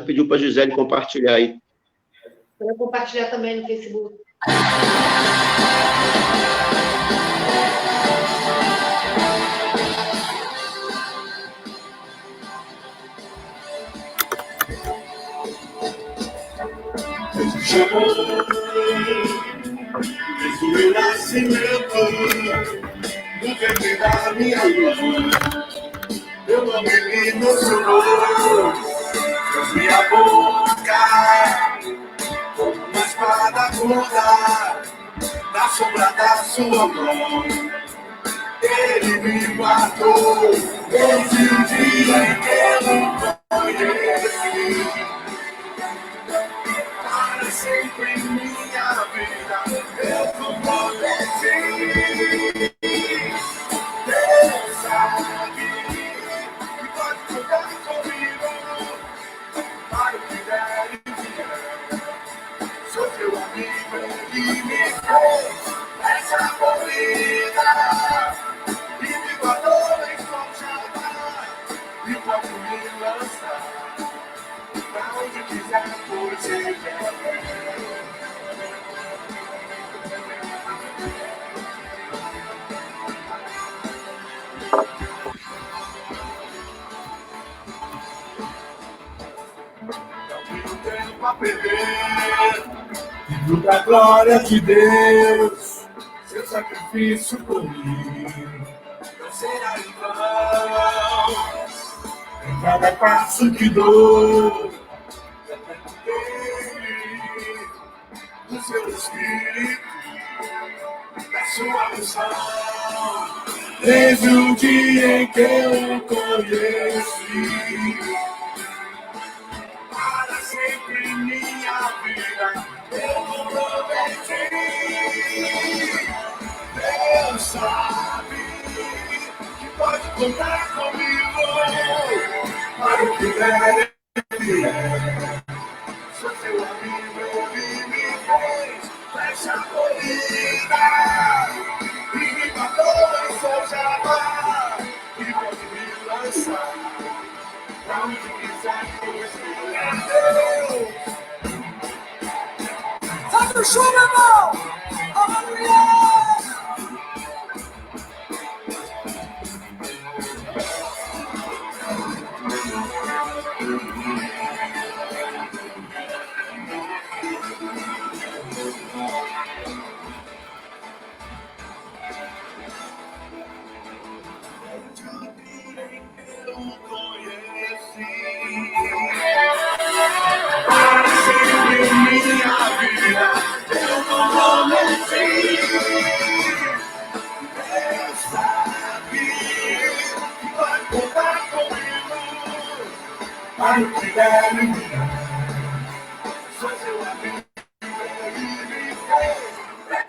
pediu para a Gisele compartilhar aí. Vou compartilhar também no Facebook. Desde o meu nascimento, no ventre da minha mãe, meu nome me emocionou. Minha boca, como uma espada curta, na sombra da sua mão. Ele me guardou desde o dia em que eu conheci. Para sempre em minha vida, eu comprometi. Deus sabe que pode contar comigo. Para o que der e vier, sou seu amigo e me fez essa corrida. E me guardou em congelar, e pode me lançar pra onde quiser, pois ele quer. A perder, vivo pra glória de Deus, seu sacrifício por mim não será em vão. Em cada passo que dou, do seu Espírito, da sua unção, desde o dia em que eu o conheci. Sempre em minha vida, eu comprometi. Deus sabe que pode contar comigo. Para o que der e vier, sou seu amigo, ele me fez essa corrida. E me guardou em seu jabá, e pode me lançar pra onde quiser, pois Sabe o show, meu irmão! Aleluia! Para o que der e vier, sou seu amigo, ele me fez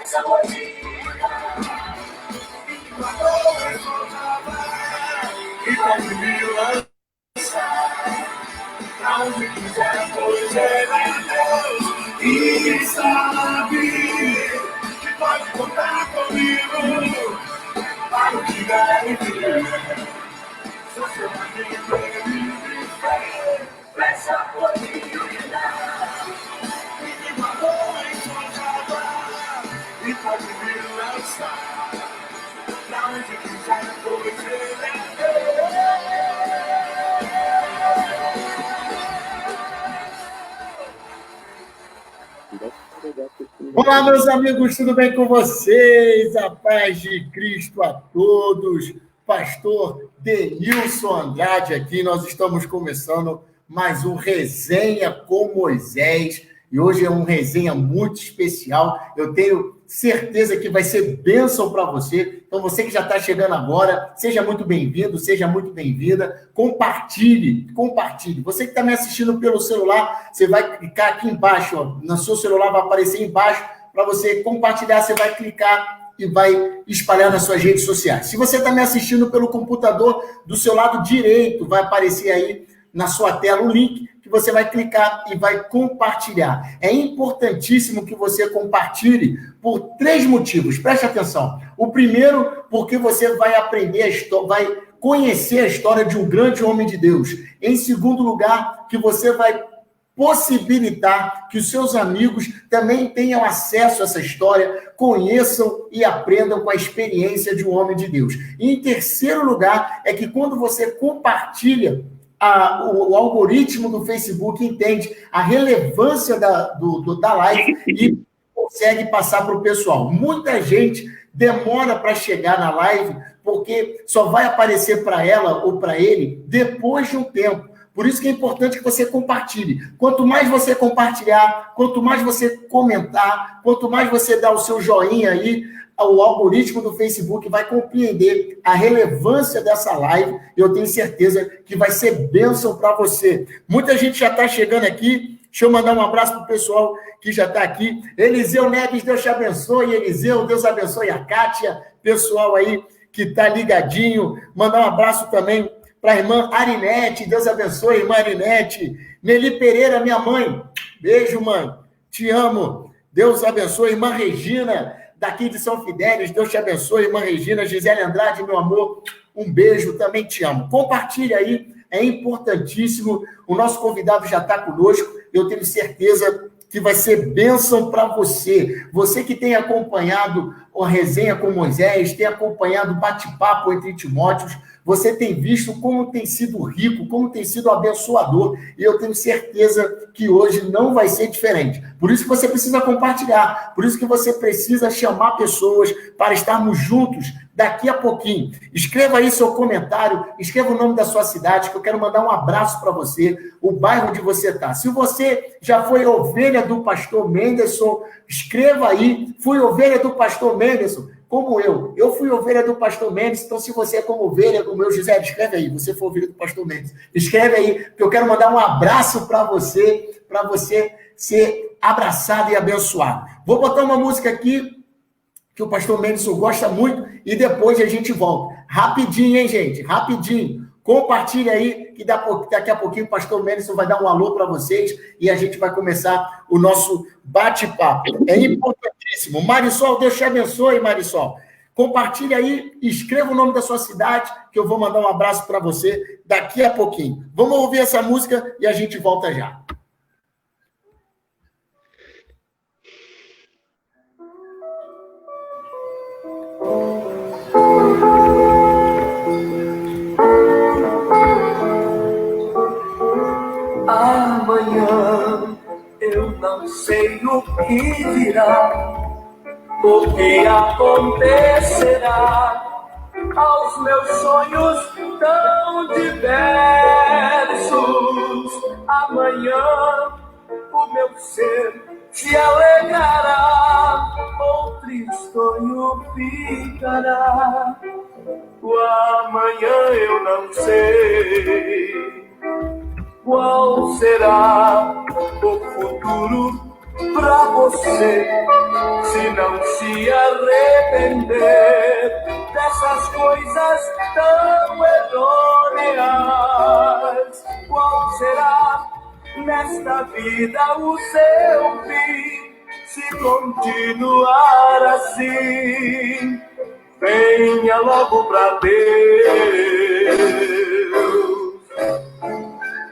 essa corrida. E guardou em sua jabá, e pode me lançar pra onde quiser, pois ele é Deus. E sabe que pode contar comigo. Para o que der e vier, sou seu amigo, ele me fez essa corrida. E me guardou em sua jabá, e pode me lançar pra onde quiser, pois ele é Deus. Olá, meus amigos, tudo bem com vocês? A paz de Cristo a todos. Pastor Denilson Andrade aqui, nós estamos começando mais um Resenha com Moisés, e hoje é um resenha muito especial, eu tenho certeza que vai ser bênção para você, então você que já está chegando agora, seja muito bem-vindo, seja muito bem-vinda, compartilhe, você que está me assistindo pelo celular, você vai clicar aqui embaixo, ó, no seu celular vai aparecer embaixo, para você compartilhar, você vai clicar e vai espalhar nas suas redes sociais. Se você está me assistindo pelo computador, do seu lado direito, vai aparecer aí na sua tela o link que você vai clicar e vai compartilhar. É importantíssimo que você compartilhe por 3 motivos. Preste atenção. O primeiro, porque você vai aprender a história, vai conhecer a história de um grande homem de Deus. Em segundo lugar, que você vai possibilitar que os seus amigos também tenham acesso a essa história, conheçam e aprendam com a experiência de um homem de Deus. E em terceiro lugar, é que quando você compartilha, o algoritmo do Facebook entende a relevância da live e consegue passar para o pessoal. Muita gente demora para chegar na live porque só vai aparecer para ela ou para ele depois de um tempo. Por isso que é importante que você compartilhe. Quanto mais você compartilhar, quanto mais você comentar, quanto mais você dar o seu joinha aí, o algoritmo do Facebook vai compreender a relevância dessa live. Eu tenho certeza que vai ser bênção para você. Muita gente já está chegando aqui. Deixa eu mandar um abraço para o pessoal que já está aqui. Eliseu Neves, Deus te abençoe. Eliseu, Deus abençoe a Kátia. Pessoal aí que está ligadinho. Mandar um abraço também para a irmã Arinete. Deus abençoe, irmã Arinete. Nelly Pereira, minha mãe. Beijo, mãe. Te amo. Deus abençoe. Irmã Regina, daqui de São Fidélis. Deus te abençoe, irmã Regina. Gisele Andrade, meu amor. Um beijo, também te amo. Compartilha aí. É importantíssimo. O nosso convidado já está conosco. Eu tenho certeza que vai ser bênção para você. Você que tem acompanhado a resenha com Moisés, tem acompanhado o bate-papo entre Timóteos, você tem visto como tem sido rico, como tem sido abençoador, e eu tenho certeza que hoje não vai ser diferente. Por isso que você precisa compartilhar, por isso que você precisa chamar pessoas para estarmos juntos daqui a pouquinho. Escreva aí seu comentário, escreva o nome da sua cidade, que eu quero mandar um abraço para você, o bairro onde você está. Se você já foi ovelha do pastor Menderson, escreva aí, fui ovelha do pastor Menderson, como eu. Eu fui ovelha do pastor Mendes, então se você é como ovelha, como eu, Gisele, escreve aí, você foi ovelha do pastor Mendes. Escreve aí, que eu quero mandar um abraço para você ser abraçado e abençoado. Vou botar uma música aqui, que o pastor Mendes gosta muito, e depois a gente volta. Rapidinho, hein, gente? Rapidinho. Compartilha aí, que daqui a pouquinho o pastor Mendes vai dar um alô para vocês e a gente vai começar o nosso bate-papo. É importantíssimo. Marisol, Deus te abençoe, Marisol. Compartilha aí, escreva o nome da sua cidade, que eu vou mandar um abraço para você daqui a pouquinho. Vamos ouvir essa música e a gente volta já. Amanhã eu não sei o que virá, o que acontecerá aos meus sonhos tão diversos. Amanhã o meu ser se alegrará, ou tristonho ficará. O amanhã eu não sei. Qual será o futuro pra você, se não se arrepender dessas coisas tão errôneas? Qual será nesta vida o seu fim, se continuar assim? Venha logo pra Deus.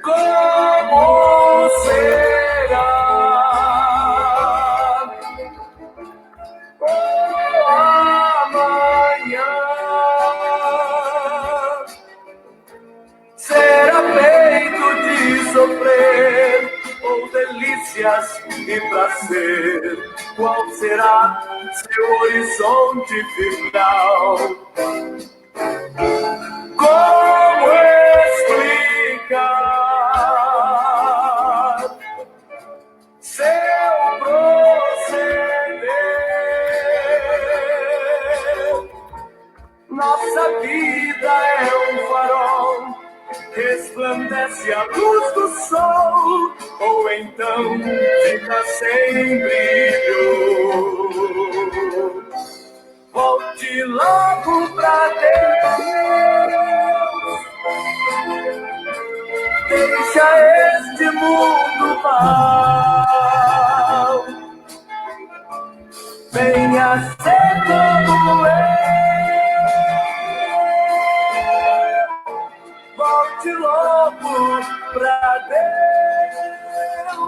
Como será o amanhã? Será feito de sofrer ou delícias e prazer? Qual será seu horizonte final? Como explicar seu proceder? Nossa vida é um farol, resplandece a luz do sol, ou então fica sem brilho. Volte logo pra Deus, deixa este mundo mal, venha ser como eu. Volte logo pra Deus.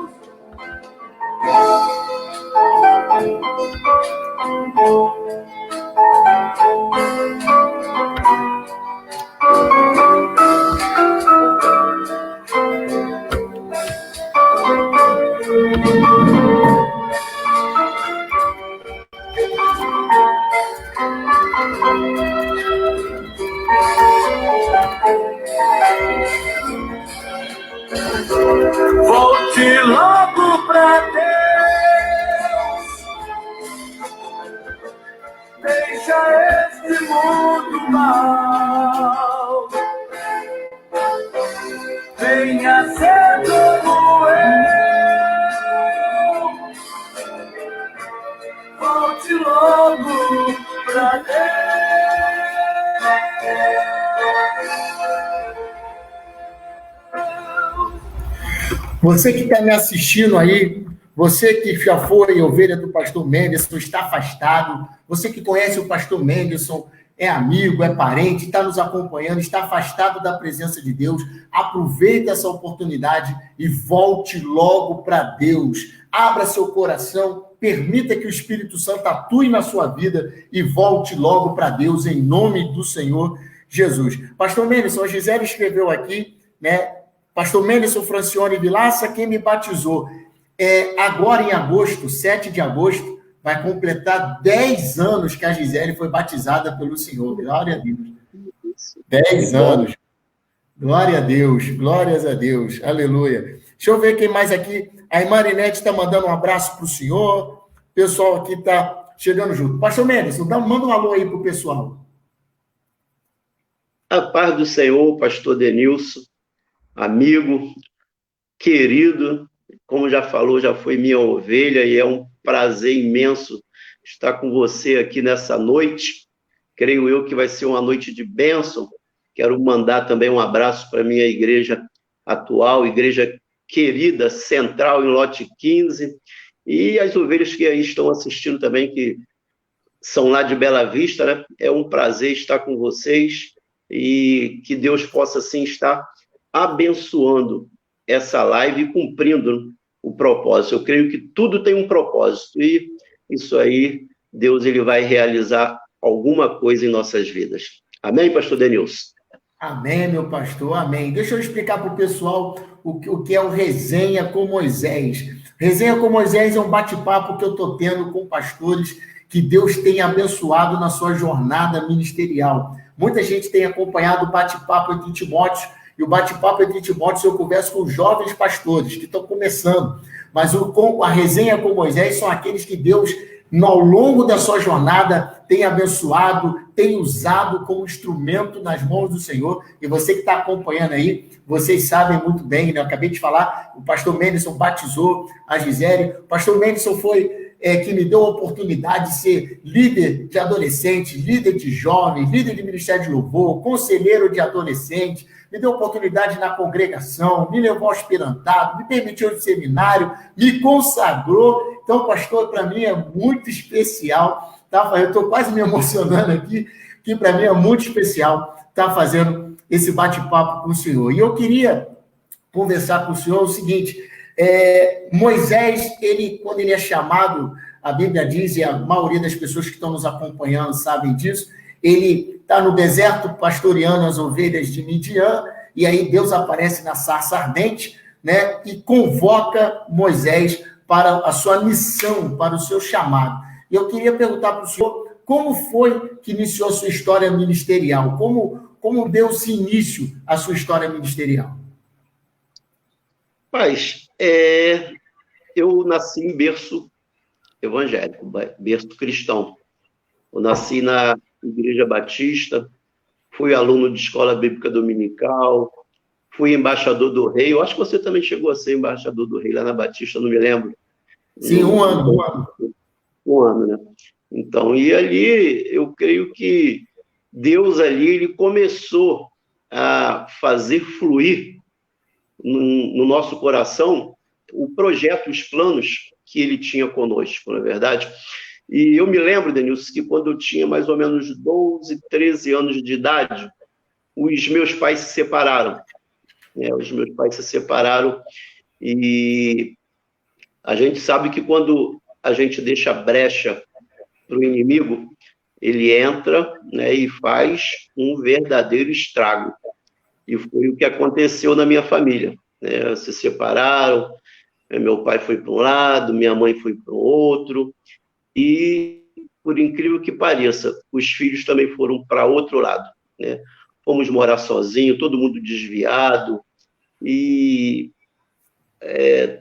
volte logo pra Deus. Deixa este mundo mal. Venha ser como eu. Volte logo pra Deus. Você que está me assistindo aí, você que já foi ovelha do pastor Menderson, está afastado, você que conhece o pastor Menderson, é amigo, é parente, está nos acompanhando, está afastado da presença de Deus, aproveite essa oportunidade e volte logo para Deus. Abra seu coração, permita que o Espírito Santo atue na sua vida e volte logo para Deus, em nome do Senhor Jesus. Pastor Menderson, a Gisele escreveu aqui, né? Pastor Menderson Francione Vilaça, quem me batizou. Agora em agosto, 7 de agosto, vai completar 10 anos que a Gisele foi batizada pelo Senhor. Glória a Deus. 10 anos. Glória a Deus. Glórias a Deus. Aleluia. Deixa eu ver quem mais aqui. A irmã Arinete está mandando um abraço para o senhor. O pessoal aqui está chegando junto. Pastor Menderson, manda um alô aí para o pessoal. A paz do Senhor, pastor Denilson, amigo, querido, como já falou, já foi minha ovelha e é um prazer imenso estar com você aqui nessa noite. Creio eu que vai ser uma noite de bênção. Quero mandar também um abraço para a minha igreja atual, igreja querida, central em lote 15, e as ovelhas que aí estão assistindo também, que são lá de Bela Vista, né? É um prazer estar com vocês e que Deus possa, assim, estar abençoando essa live e cumprindo o propósito. Eu creio que tudo tem um propósito e isso aí, Deus ele vai realizar alguma coisa em nossas vidas. Amém, pastor Denilson? Amém, meu pastor, amém. Deixa eu explicar para o pessoal o que é o Resenha com Moisés. Resenha com Moisés é um bate-papo que eu estou tendo com pastores que Deus tem abençoado na sua jornada ministerial. Muita gente tem acompanhado o bate-papo entre Timóteo, e o bate-papo entre Timóteo eu converso com jovens pastores que estão começando. Mas a Resenha com Moisés são aqueles que Deus, ao longo da sua jornada, tem abençoado, tem usado como instrumento nas mãos do Senhor. E você que está acompanhando aí, vocês sabem muito bem, né? Eu acabei de falar, o pastor Menderson batizou a Gisele. O pastor Menderson foi que me deu a oportunidade de ser líder de adolescente, líder de jovens, líder de ministério de louvor, conselheiro de adolescente, me deu oportunidade na congregação, me levou ao aspirantado, me permitiu ir ao seminário, me consagrou. Então, pastor, para mim é muito especial, tá? Eu estou quase me emocionando aqui, que para mim é muito especial estar fazendo esse bate-papo com o senhor. E eu queria conversar com o senhor o seguinte: Moisés, quando ele é chamado, a Bíblia diz, e a maioria das pessoas que estão nos acompanhando sabem disso, ele está no deserto pastoreando as ovelhas de Midian, e aí Deus aparece na sarça ardente, né, e convoca Moisés para a sua missão, para o seu chamado. E eu queria perguntar para o senhor, como foi que iniciou a sua história ministerial? Como deu-se início à sua história ministerial? Paz, eu nasci em berço evangélico, berço cristão. Eu nasci na Igreja Batista, fui aluno de escola bíblica dominical, fui embaixador do Rei. Eu acho que você também chegou a ser embaixador do Rei lá na Batista, não me lembro. Sim, um ano. Um ano, né? Então, e ali, eu creio que Deus ali, ele começou a fazer fluir no nosso coração o projeto, os planos que ele tinha conosco, não é verdade? E eu me lembro, Denilson, que quando eu tinha mais ou menos 12, 13 anos de idade, os meus pais se separaram. Os meus pais se separaram e a gente sabe que quando a gente deixa brecha para o inimigo, ele entra, né, e faz um verdadeiro estrago. E foi o que aconteceu na minha família. Né? Se separaram, meu pai foi para um lado, minha mãe foi para o outro, e, por incrível que pareça, os filhos também foram para outro lado. Né? Fomos morar sozinhos, todo mundo desviado, e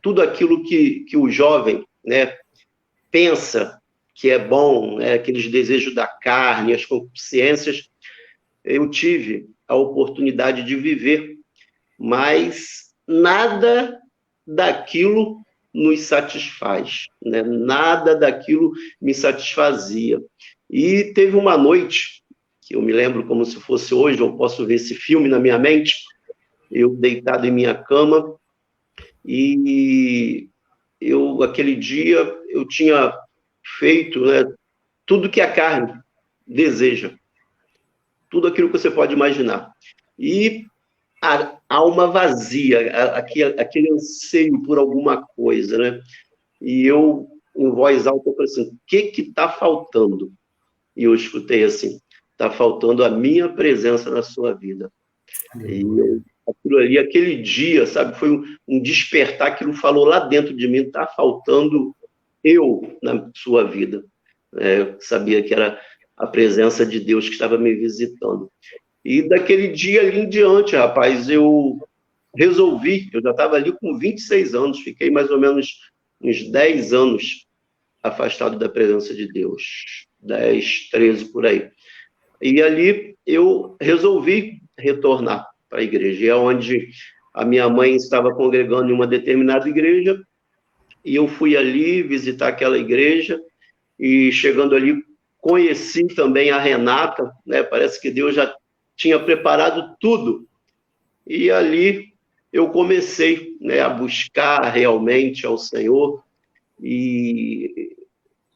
tudo aquilo que o jovem, né, pensa que é bom, né, aqueles desejos da carne, as concupiscências, eu tive a oportunidade de viver, mas nada daquilo nos satisfaz, né? Nada daquilo me satisfazia. E teve uma noite, que eu me lembro como se fosse hoje, eu posso ver esse filme na minha mente, eu deitado em minha cama, e aquele dia, eu tinha feito, né, tudo que a carne deseja, tudo aquilo que você pode imaginar. E a alma vazia, aquele anseio por alguma coisa, né? E eu, em voz alta, eu falei assim, o que está faltando? E eu escutei assim, está faltando a minha presença na sua vida. E aquilo ali, aquele dia, sabe, foi um despertar, aquilo falou lá dentro de mim, está faltando eu na sua vida. Eu sabia que era a presença de Deus que estava me visitando. E daquele dia ali em diante, rapaz, eu resolvi, eu já estava ali com 26 anos, fiquei mais ou menos uns 10 anos afastado da presença de Deus, 10, 13 por aí. E ali eu resolvi retornar para a igreja, é onde a minha mãe estava congregando em uma determinada igreja, e eu fui ali visitar aquela igreja, e chegando ali, conheci também a Renata, né? Parece que Deus já tinha preparado tudo. E ali eu comecei, né, a buscar realmente ao Senhor, e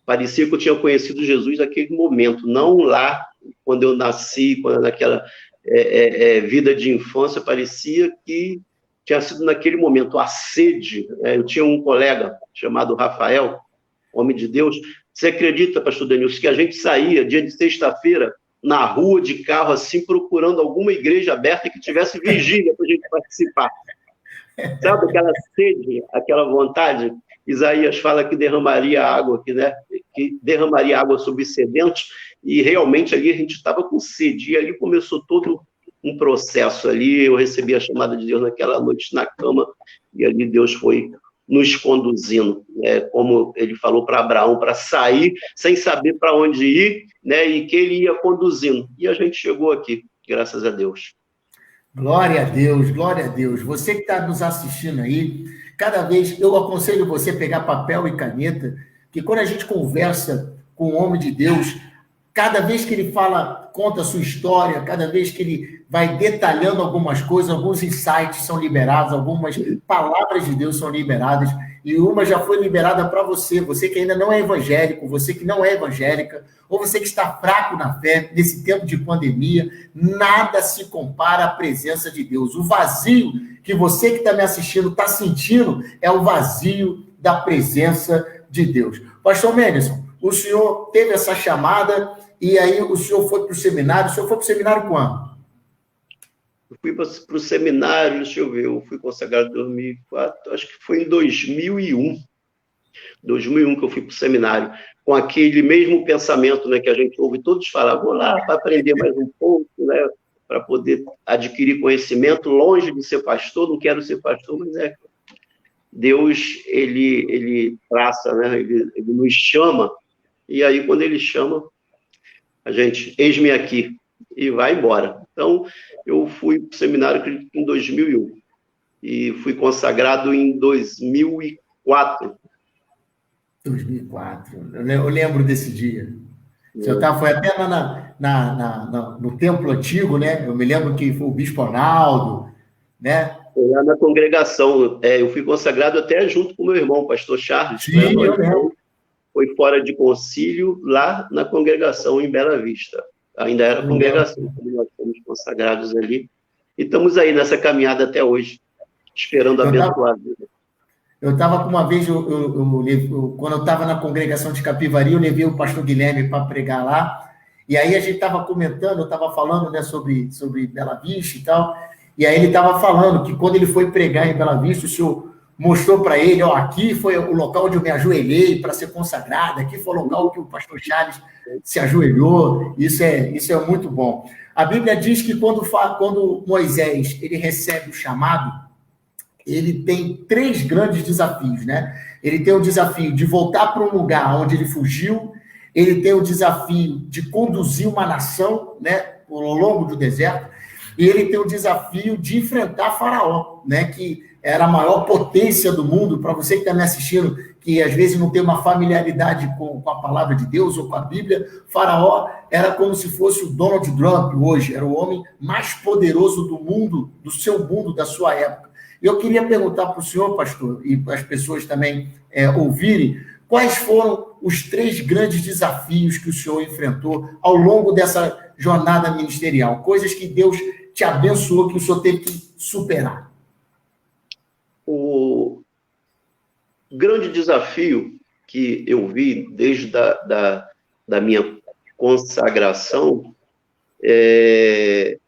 parecia que eu tinha conhecido Jesus naquele momento, não lá, quando eu nasci, quando naquela vida de infância, parecia que tinha sido naquele momento, a sede. Eu tinha um colega chamado Rafael, homem de Deus. Você acredita, pastor Denilson, que a gente saía dia de sexta-feira na rua de carro, assim, procurando alguma igreja aberta que tivesse vigília para a gente participar? Sabe aquela sede, aquela vontade? Isaías fala que derramaria água aqui, né? Que derramaria água sobre sedentes, e realmente ali a gente estava com sede, e ali começou todo um processo ali. Eu recebi a chamada de Deus naquela noite na cama, e ali Deus foi nos conduzindo, né? Como ele falou para Abraão, para sair sem saber para onde ir, né? E que ele ia conduzindo. E a gente chegou aqui, graças a Deus. Glória a Deus, glória a Deus. Você que está nos assistindo aí, cada vez eu aconselho você a pegar papel e caneta, que quando a gente conversa com o homem de Deus, cada vez que ele fala, conta a sua história, cada vez que ele vai detalhando algumas coisas, alguns insights são liberados, algumas palavras de Deus são liberadas, e uma já foi liberada para você, você que ainda não é evangélico, você que não é evangélica, ou você que está fraco na fé, nesse tempo de pandemia, nada se compara à presença de Deus. O vazio que você que está me assistindo está sentindo é o vazio da presença de Deus. Pastor Menderson, o senhor teve essa chamada, e aí o senhor foi para o seminário. O senhor foi para o seminário quando? Eu fui para o seminário, deixa eu ver, eu fui consagrado em 2004, acho que foi em 2001. 2001 que eu fui para o seminário, com aquele mesmo pensamento, né, que a gente ouve todos falar, vou lá para aprender mais um pouco, né, para poder adquirir conhecimento, longe de ser pastor, não quero ser pastor, mas Deus, ele traça, né, ele nos chama, e aí quando ele chama, a gente, eis-me aqui, e vai embora. Então, eu fui para o seminário em 2001, e fui consagrado em 2004. 2004, eu lembro desse dia. O senhor foi até lá no templo antigo, né? Eu me lembro que foi o Bispo Arnaldo, né? Foi lá na congregação, eu fui consagrado até junto com o meu irmão, o pastor Charles. Sim, né? Eu lembro. Foi fora de concílio, lá na congregação em Bela Vista. Ainda era congregação, quando nós fomos consagrados ali. E estamos aí nessa caminhada até hoje, esperando abençoar a vida. Eu estava com uma vez, quando eu estava na congregação de Capivari, eu levei o pastor Guilherme para pregar lá, e aí a gente estava comentando, eu estava falando, né, sobre Bela Vista e tal, e aí ele estava falando que quando ele foi pregar em Bela Vista, o senhor mostrou para ele, ó, aqui foi o local onde eu me ajoelhei para ser consagrado, aqui foi o local que o pastor Charles se ajoelhou. Isso é muito bom. A Bíblia diz que quando Moisés ele recebe o chamado, ele tem 3 grandes desafios, né? Ele tem o desafio de voltar para um lugar onde ele fugiu, ele tem o desafio de conduzir uma nação, né, ao longo do deserto, e ele tem o desafio de enfrentar Faraó, né, que era a maior potência do mundo. Para você que está me assistindo, que às vezes não tem uma familiaridade com a palavra de Deus ou com a Bíblia, Faraó era como se fosse o Donald Trump hoje, era o homem mais poderoso do mundo, do seu mundo, da sua época. Eu queria perguntar para o senhor, pastor, e para as pessoas também ouvirem, quais foram os 3 grandes desafios que o senhor enfrentou ao longo dessa jornada ministerial? Coisas que Deus te abençoou, que o senhor teve que superar. O grande desafio que eu vi desde da minha consagração é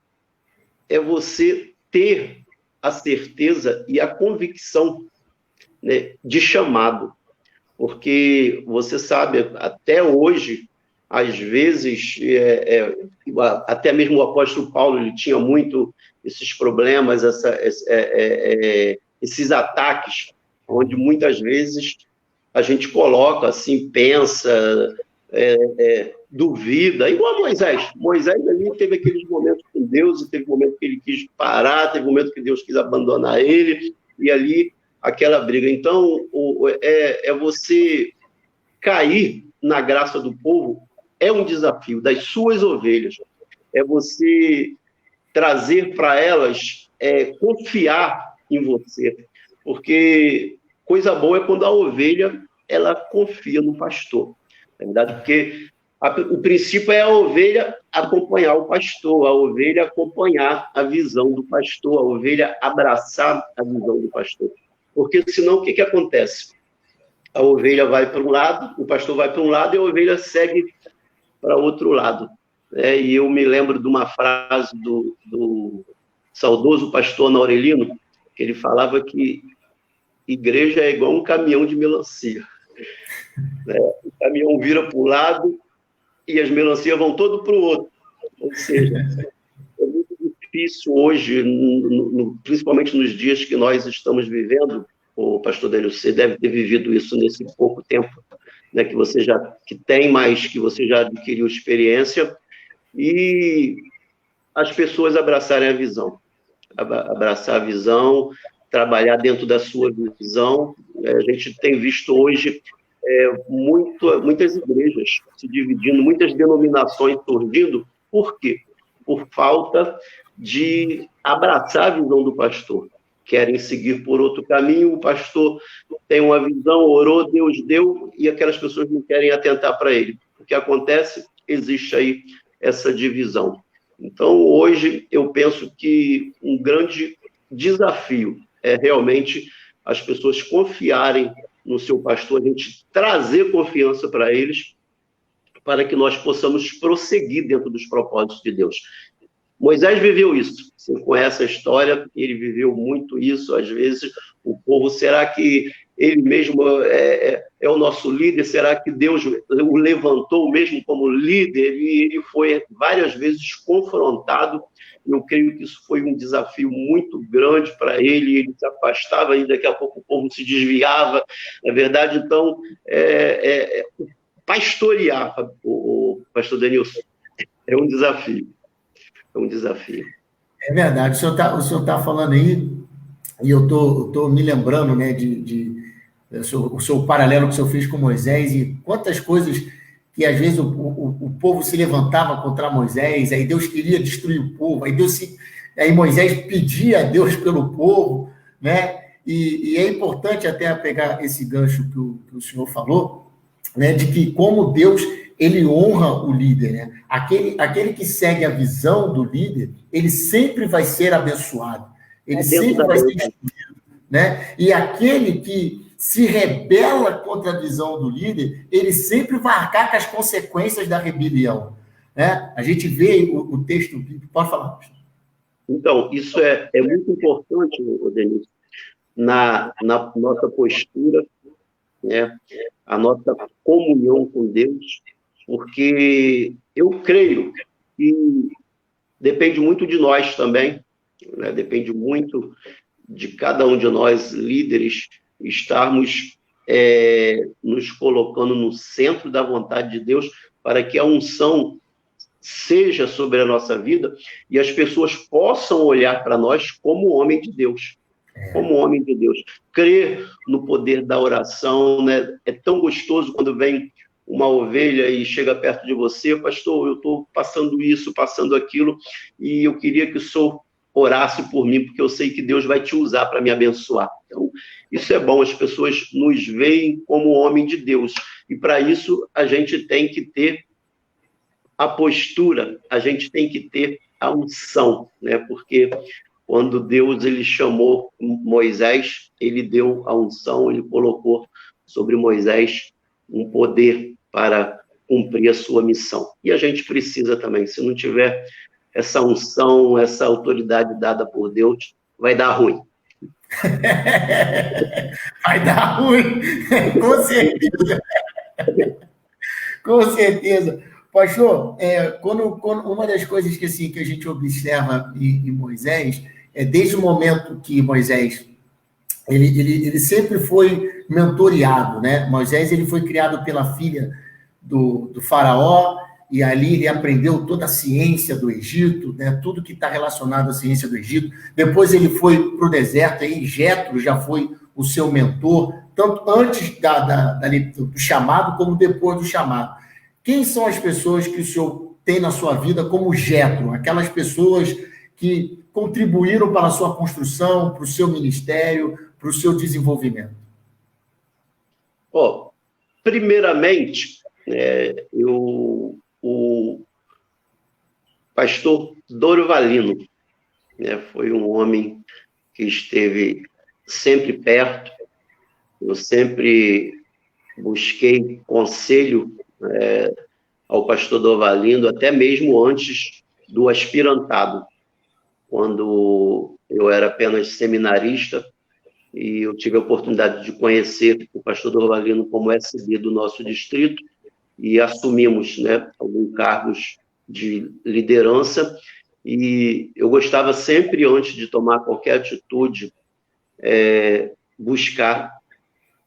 você ter a certeza e a convicção, né, de chamado. Porque você sabe, até hoje, às vezes, até mesmo o apóstolo Paulo, ele tinha muito esses problemas, esses ataques, onde muitas vezes a gente coloca, assim, pensa, duvida, igual a Moisés. Moisés ali teve aqueles momentos com Deus, e teve momentos que ele quis parar, teve momentos que Deus quis abandonar ele, e ali aquela briga. Então, você cair na graça do povo é um desafio, das suas ovelhas. É você trazer para elas, confiar em você. Porque coisa boa é quando a ovelha, ela confia no pastor. Na verdade, porque o princípio é a ovelha acompanhar o pastor, a ovelha acompanhar a visão do pastor, a ovelha abraçar a visão do pastor. Porque senão o que acontece? A ovelha vai para um lado, o pastor vai para um lado e a ovelha segue para outro lado. E eu me lembro de uma frase do saudoso pastor Aurelino, que ele falava que igreja é igual um caminhão de melancia. O caminhão vira para um lado e as melancias vão todo para o outro. Ou seja, é muito difícil hoje, principalmente nos dias que nós estamos vivendo. O pastor Daniel, você deve ter vivido isso nesse pouco tempo, né, que você que você já adquiriu experiência, e as pessoas abraçarem a visão. Abraçar a visão, trabalhar dentro da sua visão. A gente tem visto hoje muitas igrejas se dividindo, muitas denominações surgindo. Por quê? Por falta de abraçar a visão do pastor. Querem seguir por outro caminho, o pastor tem uma visão, orou, Deus deu, e aquelas pessoas não querem atentar para ele. O que acontece? Existe aí essa divisão. Então, hoje, eu penso que um grande desafio é realmente as pessoas confiarem no seu pastor, a gente trazer confiança para eles, para que nós possamos prosseguir dentro dos propósitos de Deus. Moisés viveu isso. Você conhece a história, ele viveu muito isso. Às vezes, o povo, será que ele mesmo é o nosso líder? Será que Deus o levantou mesmo como líder? E ele foi várias vezes confrontado. Eu creio que isso foi um desafio muito grande para ele. Ele se afastava e daqui a pouco o povo se desviava. Na verdade, então, pastorear, o pastor Denilson, é um desafio. É um desafio. É verdade. O senhor tá falando aí, e eu tô me lembrando, né, o seu paralelo que o senhor fez com Moisés, e quantas coisas que às vezes o povo se levantava contra Moisés, aí Deus queria destruir o povo, aí Moisés pedia a Deus pelo povo, né? E é importante até pegar esse gancho que o senhor falou, né, de que como Deus, ele honra o líder, né? Aquele que segue a visão do líder, ele sempre vai ser abençoado, ele sempre vai ser instruído, né? E aquele que se rebela contra a visão do líder, ele sempre vai arcar com as consequências da rebelião, né? A gente vê o texto bíblico. Pode falar, pastor. Então, isso é muito importante, Denilson, na nossa postura, né? A nossa comunhão com Deus, porque eu creio que depende muito de nós também, né? Depende muito de cada um de nós, líderes, estarmos nos colocando no centro da vontade de Deus, para que a unção seja sobre a nossa vida e as pessoas possam olhar para nós como homem de Deus. Como homem de Deus. Crer no poder da oração, né? É tão gostoso quando vem uma ovelha e chega perto de você, pastor, eu estou passando isso, passando aquilo, e eu queria que o senhor orasse por mim, porque eu sei que Deus vai te usar para me abençoar. Então, isso é bom, as pessoas nos veem como homem de Deus, e para isso a gente tem que ter a postura, a gente tem que ter a unção, né? Porque quando Deus ele chamou Moisés, ele deu a unção, ele colocou sobre Moisés um poder para cumprir a sua missão. E a gente precisa também, se não tiver essa unção, essa autoridade dada por Deus, vai dar ruim. Vai dar ruim, com certeza. Com certeza. Pastor, quando uma das coisas que a gente observa em Moisés, desde o momento que Moisés, ele sempre foi mentoreado, né? Moisés ele foi criado pela filha do faraó, e ali ele aprendeu toda a ciência do Egito, né? Tudo que está relacionado à ciência do Egito. Depois ele foi para o deserto, aí Jetro já foi o seu mentor, tanto antes do chamado, como depois do chamado. Quem são as pessoas que o senhor tem na sua vida como Jetro? Aquelas pessoas que contribuíram para a sua construção, para o seu ministério, para o seu desenvolvimento? Primeiramente, o pastor Dorvalino, né, foi um homem que esteve sempre perto. Eu sempre busquei conselho ao pastor Dorvalino, até mesmo antes do aspirantado, quando eu era apenas seminarista, e eu tive a oportunidade de conhecer o pastor Dorvalino como SB do nosso distrito, e assumimos, né, alguns cargos de liderança, e eu gostava sempre, antes de tomar qualquer atitude, buscar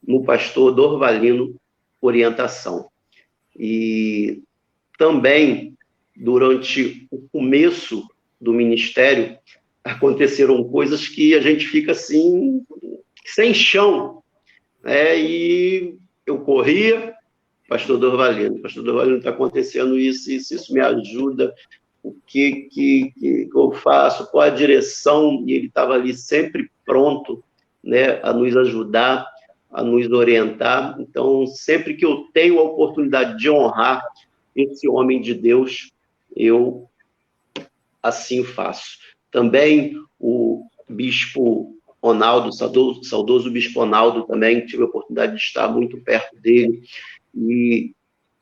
no pastor Dorvalino orientação. E também, durante o começo do ministério, aconteceram coisas que a gente fica assim, sem chão, né? E eu corria, pastor Dorvalino, está acontecendo isso me ajuda, o que eu faço, qual a direção, e ele estava ali sempre pronto, né, a nos ajudar, a nos orientar. Então, sempre que eu tenho a oportunidade de honrar esse homem de Deus, eu assim faço. Também o bispo Ronaldo, saudoso bispo Ronaldo, também tive a oportunidade de estar muito perto dele, e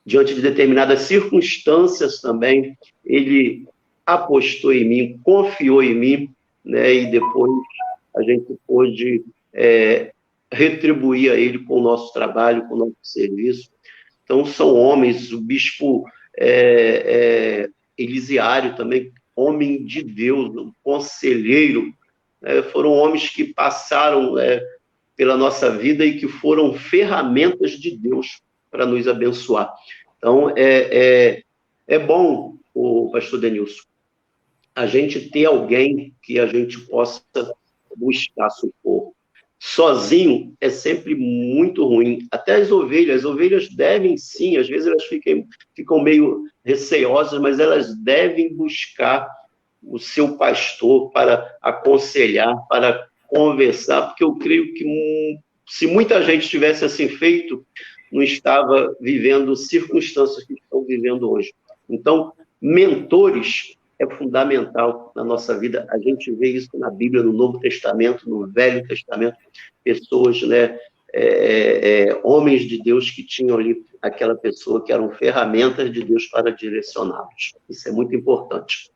diante de determinadas circunstâncias também, ele apostou em mim, confiou em mim, né, e depois a gente pôde retribuir a ele com o nosso trabalho, com o nosso serviço. Então, são homens, o bispo Elisiário também, homem de Deus, um conselheiro, foram homens que passaram pela nossa vida e que foram ferramentas de Deus para nos abençoar. Então, é bom, o pastor Denilson, a gente ter alguém que a gente possa buscar socorro. Sozinho é sempre muito ruim. Até as ovelhas devem sim, às vezes elas ficam meio receiosas, mas elas devem buscar o seu pastor para aconselhar, para conversar, porque eu creio que se muita gente tivesse assim feito, não estava vivendo circunstâncias que estão vivendo hoje. Então, mentores é fundamental na nossa vida. A gente vê isso na Bíblia, no Novo Testamento, no Velho Testamento, pessoas, né, homens de Deus que tinham ali aquela pessoa que eram ferramentas de Deus para direcioná-los. Isso é muito importante.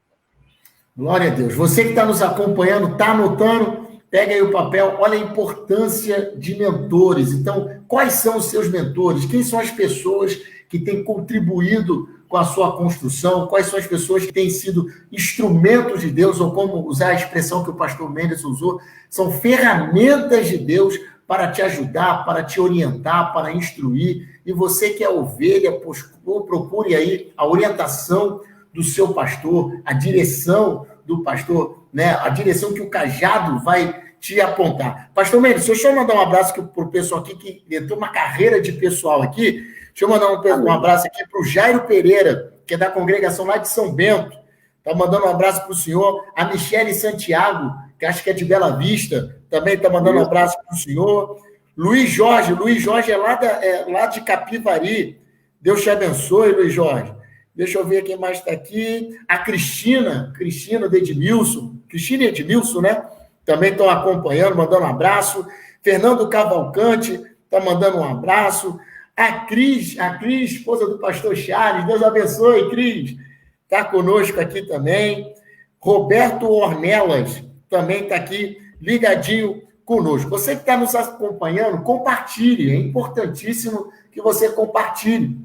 Glória a Deus. Você que está nos acompanhando, está anotando, pega aí o papel, olha a importância de mentores. Então, quais são os seus mentores? Quem são as pessoas que têm contribuído com a sua construção, quais são as pessoas que têm sido instrumentos de Deus, ou como usar a expressão que o pastor Mendes usou, são ferramentas de Deus para te ajudar, para te orientar, para instruir. E você que é ovelha, procure aí a orientação do seu pastor, a direção do pastor, né? A direção que o cajado vai te apontar. Pastor Mendes, deixa eu mandar um abraço para o pessoal aqui, que entrou uma carreira de pessoal aqui. Deixa eu mandar um abraço aqui para o Jairo Pereira, que é da congregação lá de São Bento. Está mandando um abraço para o senhor. A Michele Santiago, que acho que é de Bela Vista, também está mandando um abraço para o senhor. Luiz Jorge é lá de Capivari. Deus te abençoe, Luiz Jorge. Deixa eu ver quem mais está aqui. A Cristina de Edmilson. Cristina e Edmilson, né? Também estão acompanhando, mandando um abraço. Fernando Cavalcante está mandando um abraço. A Cris, esposa do pastor Charles, Deus abençoe, Cris. Está conosco aqui também. Roberto Ornelas também está aqui, ligadinho conosco. Você que está nos acompanhando, compartilhe. É importantíssimo que você compartilhe.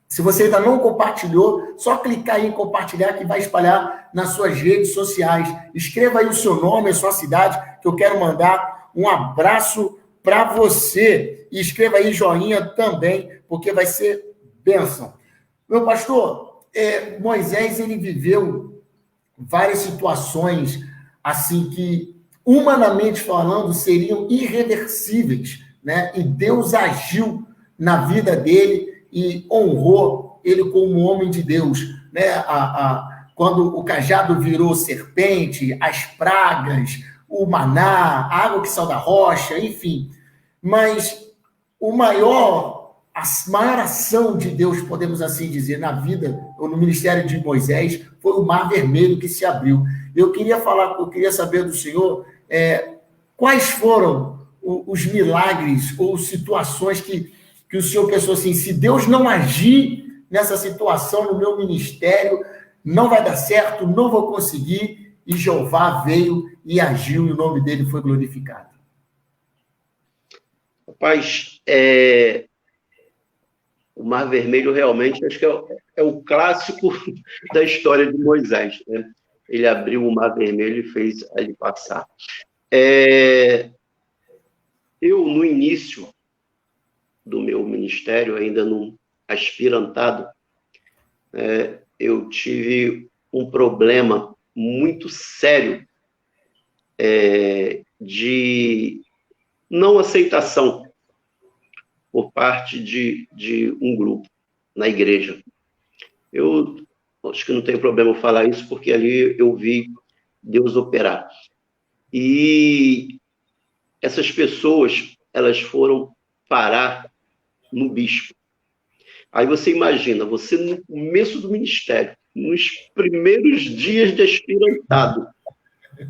Se você ainda não compartilhou, só clicar aí em compartilhar que vai espalhar nas suas redes sociais. Escreva aí o seu nome, a sua cidade, que eu quero mandar um abraço para você. E escreva aí joinha também, porque vai ser bênção. Meu pastor, Moisés, ele viveu várias situações assim que, humanamente falando, seriam irreversíveis, né? E Deus agiu na vida dele e honrou ele como homem de Deus, né? Quando o cajado virou serpente, as pragas, o maná, a água que saiu da rocha, enfim. Mas a maior ação de Deus, podemos assim dizer, na vida ou no ministério de Moisés, foi o Mar Vermelho que se abriu. Eu queria saber do senhor quais foram os milagres ou situações que o senhor pensou assim: se Deus não agir nessa situação no meu ministério, não vai dar certo, não vou conseguir. E Jeová veio e agiu e o nome dele foi glorificado. Rapaz, o Mar Vermelho realmente acho que é o clássico da história de Moisés, né? Ele abriu o Mar Vermelho e fez ele passar. Eu, no início do meu ministério, ainda no aspirantado, eu tive um problema muito sério de não aceitação por parte de um grupo na igreja. Eu acho que não tem problema eu falar isso, porque ali eu vi Deus operar. E essas pessoas, elas foram parar no bispo. Aí você imagina, você no começo do ministério, nos primeiros dias de aspirantado,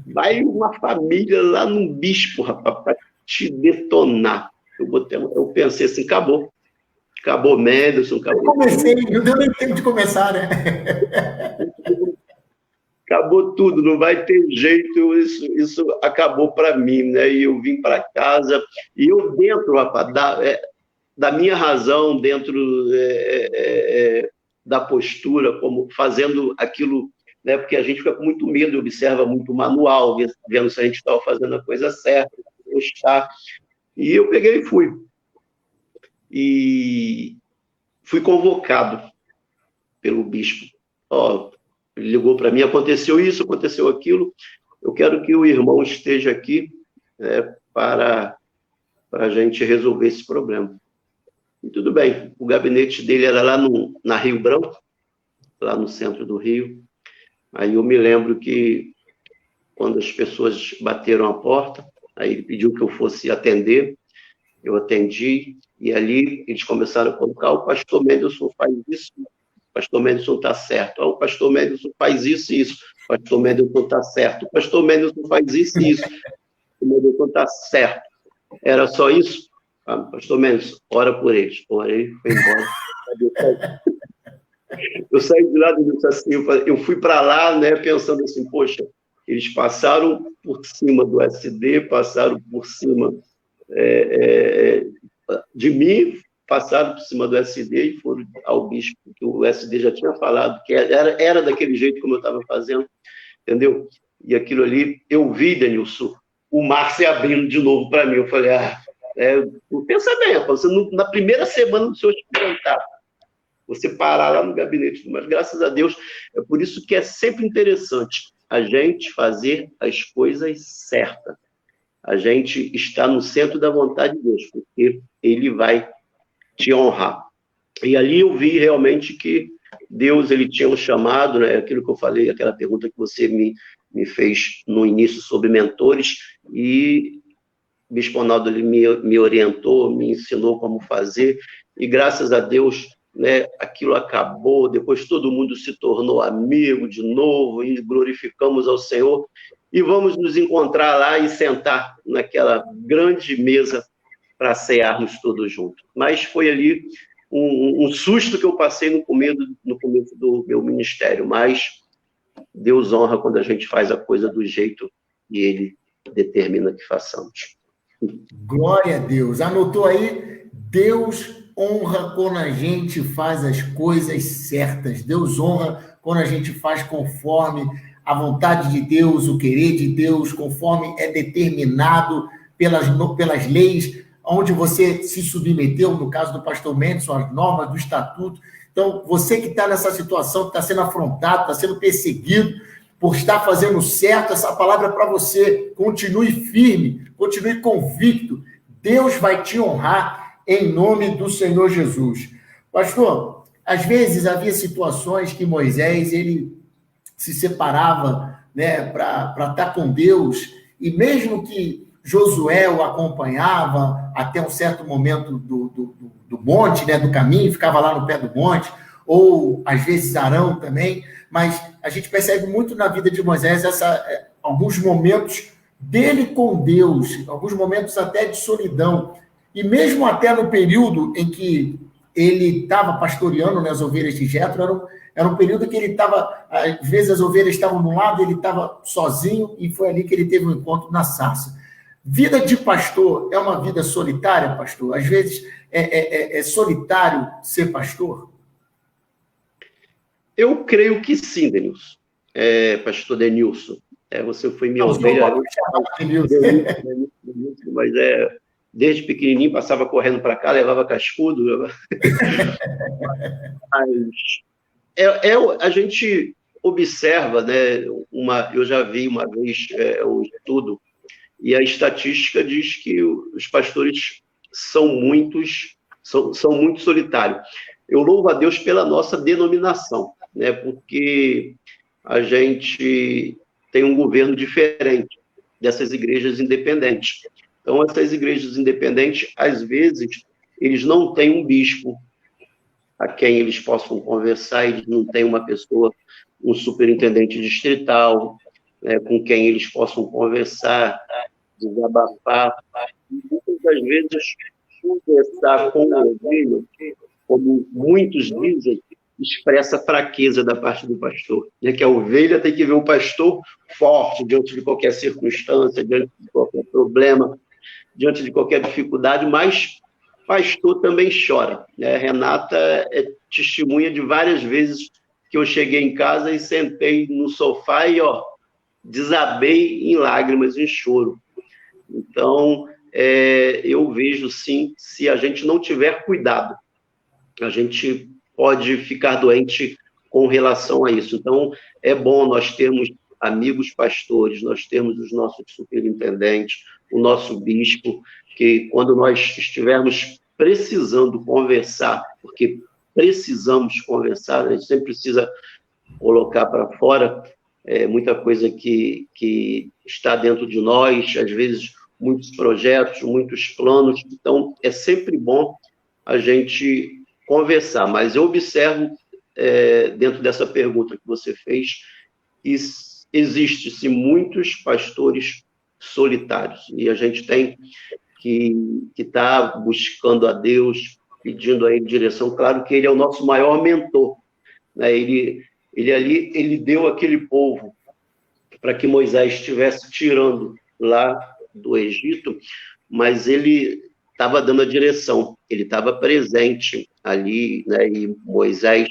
vai uma família lá no bispo, rapaz, para te detonar. Eu pensei assim, acabou. Acabou Mendelson, acabou. Eu comecei, não deu nem tempo de começar, né? Acabou tudo, não vai ter jeito, isso acabou para mim, né? E eu vim para casa, e eu dentro, rapaz, da minha razão, dentro da postura, como fazendo aquilo, né? Porque a gente fica com muito medo, observa muito o manual, vendo se a gente estava fazendo a coisa certa, gostar. E eu peguei e fui. E fui convocado pelo bispo. Ele ligou para mim, aconteceu isso, aconteceu aquilo, eu quero que o irmão esteja aqui, né, para a gente resolver esse problema. E tudo bem, o gabinete dele era lá na Rio Branco, lá no centro do Rio. Aí eu me lembro que quando as pessoas bateram a porta, aí ele pediu que eu fosse atender, eu atendi, e ali eles começaram a colocar: o pastor Mendelson faz isso, o pastor Mendelson está certo, o pastor Mendelson faz isso e isso, o pastor Mendelson está certo, o pastor Mendelson faz isso e isso, o Mendelson está certo. Era só isso? Pastor Mendelson, ora por eles. Orei, foi embora. Eu saí de lá e disse assim, eu fui para lá, né, pensando assim, poxa, eles passaram por cima do SD, passaram por cima de mim, passaram por cima do SD e foram ao bispo, que o SD já tinha falado, que era daquele jeito como eu estava fazendo, entendeu? E aquilo ali, eu vi, Denilson, o mar se abrindo de novo para mim. Eu falei, pensa bem, rapaz, você na primeira semana do seu experimentar, você parar lá no gabinete, mas graças a Deus, é por isso que é sempre interessante a gente fazer as coisas certas. A gente está no centro da vontade de Deus, porque Ele vai te honrar. E ali eu vi realmente que Deus, Ele tinha um chamado, né? Aquilo que eu falei, aquela pergunta que você me fez no início sobre mentores, e o Bispo Ronaldo, ele me orientou, me ensinou como fazer, e graças a Deus, né, aquilo acabou, depois todo mundo se tornou amigo de novo, e glorificamos ao Senhor, e vamos nos encontrar lá e sentar naquela grande mesa para cearmos todos juntos. Mas foi ali um susto que eu passei no começo do meu ministério, mas Deus honra quando a gente faz a coisa do jeito que Ele determina que façamos. Glória a Deus. Anotou aí? Deus honra quando a gente faz as coisas certas. Deus honra quando a gente faz conforme a vontade de Deus, o querer de Deus, conforme é determinado pelas leis, onde você se submeteu, no caso do pastor Mendes, as normas do estatuto. Então, você que está nessa situação, que está sendo afrontado, está sendo perseguido por estar fazendo certo, essa palavra é para você. Continue firme, continue convicto. Deus vai te honrar em nome do Senhor Jesus. Pastor, às vezes havia situações que Moisés, ele se separava, né, para estar com Deus, e mesmo que Josué o acompanhava até um certo momento do monte, né, do caminho, ficava lá no pé do monte, ou às vezes Arão também, mas a gente percebe muito na vida de Moisés alguns momentos dele com Deus, alguns momentos até de solidão, e mesmo até no período em que ele estava pastoreando, né, as ovelhas de Jétro, era um período que ele estava, às vezes as ovelhas estavam de um lado, ele estava sozinho, e foi ali que ele teve um encontro na sarça. Vida de pastor é uma vida solitária, pastor? Às vezes é solitário ser pastor? Eu creio que sim, Denilson. Pastor Denilson. Você foi minha ovelha. Mas desde pequenininho passava correndo para cá, levava cascudo. Mas a gente observa, né? Eu já vi uma vez um estudo, e a estatística diz que os pastores são muito solitários. Eu louvo a Deus pela nossa denominação, né? Porque a gente tem um governo diferente dessas igrejas independentes. Então, essas igrejas independentes, às vezes, eles não têm um bispo a quem eles possam conversar, eles não têm uma pessoa, um superintendente distrital, né, com quem eles possam conversar, desabafar. E muitas das vezes, conversar com o ovelha, como muitos dizem, expressa fraqueza da parte do pastor. E que a ovelha tem que ver o pastor forte diante de qualquer circunstância, diante de qualquer problema, diante de qualquer dificuldade, mas pastor também chora, né? Renata é testemunha de várias vezes que eu cheguei em casa e sentei no sofá e desabei em lágrimas, em choro. Então, eu vejo, sim, se a gente não tiver cuidado, a gente pode ficar doente com relação a isso. Então, é bom nós termos amigos pastores, nós termos os nossos superintendentes, o nosso bispo, que quando nós estivermos precisando conversar, porque precisamos conversar, a gente sempre precisa colocar para fora muita coisa que está dentro de nós, às vezes muitos projetos, muitos planos, então é sempre bom a gente conversar, mas eu observo dentro dessa pergunta que você fez, existe-se muitos pastores solitários, e a gente tem que estar buscando a Deus, pedindo a Ele direção. Claro que Ele é o nosso maior mentor, né? Ele deu aquele povo para que Moisés estivesse tirando lá do Egito, mas Ele estava dando a direção, ele estava presente ali, né? E Moisés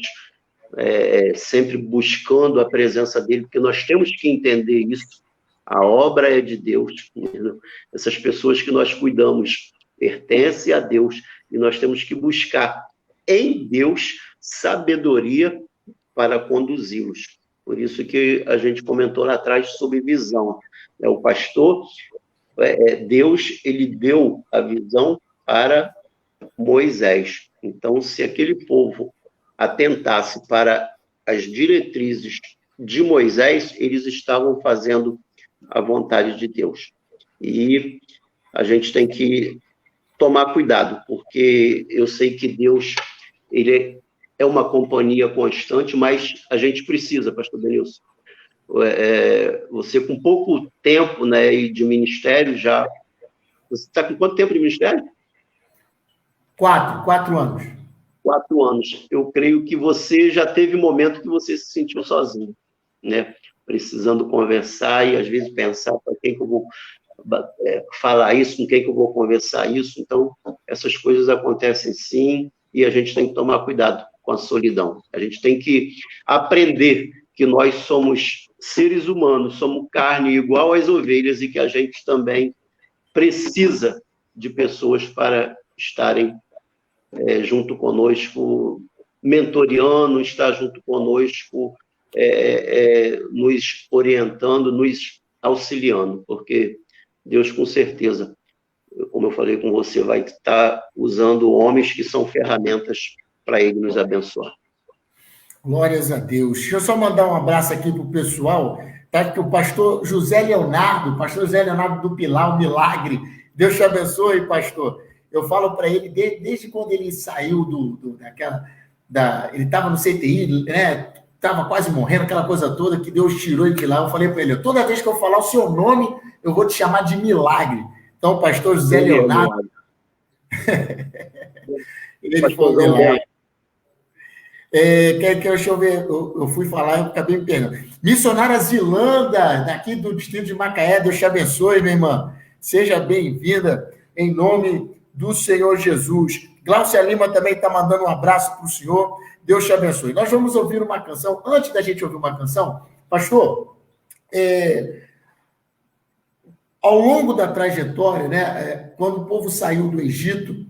sempre buscando a presença dele, porque nós temos que entender isso. A obra é de Deus. Essas pessoas que nós cuidamos pertencem a Deus e nós temos que buscar em Deus sabedoria para conduzi-los. Por isso que a gente comentou lá atrás sobre visão. O pastor, Deus, ele deu a visão para Moisés. Então, se aquele povo atentasse para as diretrizes de Moisés, eles estavam fazendo a vontade de Deus. E a gente tem que tomar cuidado, porque eu sei que Deus, ele é uma companhia constante, mas a gente precisa, pastor Denilson. Você com pouco tempo, né, de ministério já... Você está com quanto tempo de ministério? 4 anos. 4 anos. Eu creio que você já teve momento que você se sentiu sozinho, né? Precisando conversar e, às vezes, pensar para quem que eu vou falar isso, com quem que eu vou conversar isso. Então, essas coisas acontecem sim e a gente tem que tomar cuidado com a solidão. A gente tem que aprender que nós somos seres humanos, somos carne igual às ovelhas e que a gente também precisa de pessoas para estarem junto conosco, mentoreando, estar junto conosco, nos orientando, nos auxiliando, porque Deus, com certeza, como eu falei com você, vai estar usando homens que são ferramentas para Ele nos abençoar. Glórias a Deus. Deixa eu só mandar um abraço aqui para o pessoal, tá? Que o pastor José Leonardo do Pilar, o Milagre. Deus te abençoe, pastor. Eu falo para ele, desde quando ele saiu ele estava no CTI, né? Estava quase morrendo, aquela coisa toda, que Deus tirou ele de lá. Eu falei para ele, toda vez que eu falar o seu nome, eu vou te chamar de Milagre. Então, o pastor José Leonardo... ele falou, Milagre. Deixa eu ver, eu fui falar, eu acabei me perdendo. Missionária Zilanda, daqui do distrito de Macaé, Deus te abençoe, minha irmã. Seja bem-vinda, em nome do Senhor Jesus. Glaucia Lima também está mandando um abraço para o senhor. Deus te abençoe. Nós vamos ouvir uma canção. Antes da gente ouvir uma canção, pastor, ao longo da trajetória, né, quando o povo saiu do Egito,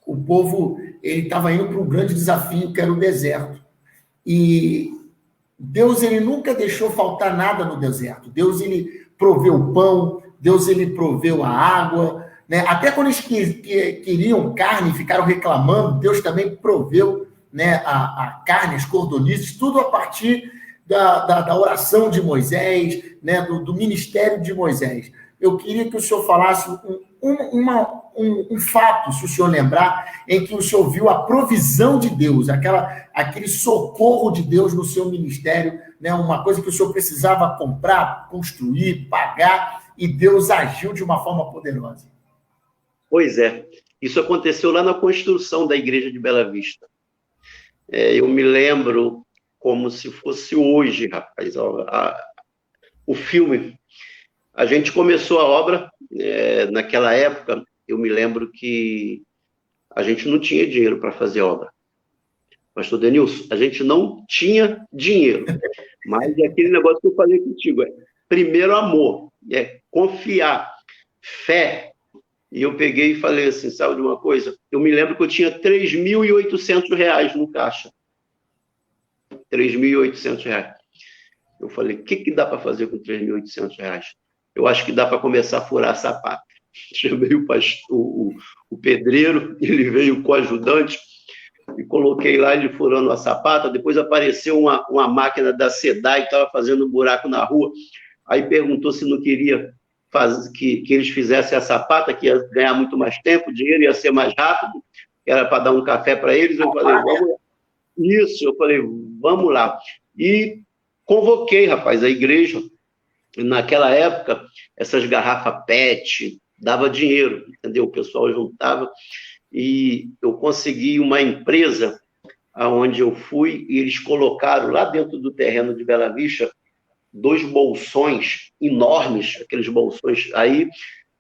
o povo estava indo para um grande desafio, que era o deserto. E Deus, ele nunca deixou faltar nada no deserto. Deus, ele proveu o pão, Deus, ele proveu a água, né? Até quando eles queriam carne, ficaram reclamando, Deus também proveu, né, a carne, as cordonices, tudo a partir da oração de Moisés, né, do ministério de Moisés. Eu queria que o senhor falasse um fato, se o senhor lembrar, em que o senhor viu a provisão de Deus, aquele socorro de Deus no seu ministério, né, uma coisa que o senhor precisava comprar, construir, pagar, e Deus agiu de uma forma poderosa. Pois é, isso aconteceu lá na construção da igreja de Bela Vista. Eu me lembro como se fosse hoje, rapaz, o filme. A gente começou a obra, naquela época, eu me lembro que a gente não tinha dinheiro para fazer obra. Pastor Denilson, a gente não tinha dinheiro, mas é aquele negócio que eu falei contigo, primeiro amor, confiar, fé. E eu peguei e falei assim, sabe de uma coisa? Eu me lembro que eu tinha R$3.800 no caixa. R$3.800. Eu falei, o que dá para fazer com R$3.800? Eu acho que dá para começar a furar sapato. Chamei o pedreiro, ele veio com o ajudante, e coloquei lá ele furando a sapata. Depois apareceu uma máquina da SEDAI que estava fazendo um buraco na rua. Aí perguntou se não queria que eles fizessem a sapata, que ia ganhar muito mais tempo, o dinheiro ia ser mais rápido, era para dar um café para eles. Eu falei, vamos lá. Isso, eu falei, vamos lá. E convoquei, rapaz, a igreja. Naquela época, essas garrafas PET dava dinheiro, entendeu? O pessoal juntava e eu consegui uma empresa aonde eu fui e eles colocaram lá dentro do terreno de Bela Vista 2 bolsões enormes, aqueles bolsões. Aí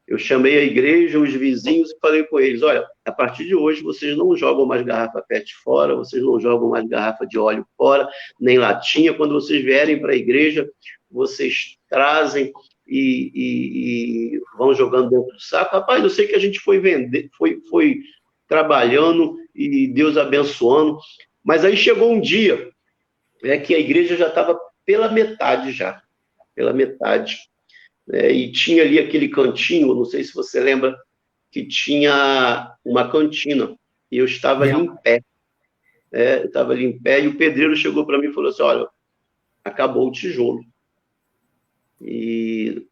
Eu chamei a igreja, os vizinhos, e falei com eles, olha, a partir de hoje vocês não jogam mais garrafa PET fora, vocês não jogam mais garrafa de óleo fora, nem latinha. Quando vocês vierem para a igreja, vocês trazem e vão jogando dentro do saco. Rapaz, eu sei que a gente foi vender, foi trabalhando e Deus abençoando, mas aí chegou um dia que a igreja já estava pela metade, e tinha ali aquele cantinho, não sei se você lembra, que tinha uma cantina, e eu estava ali em pé, e o pedreiro chegou para mim e falou assim, olha, acabou o tijolo, e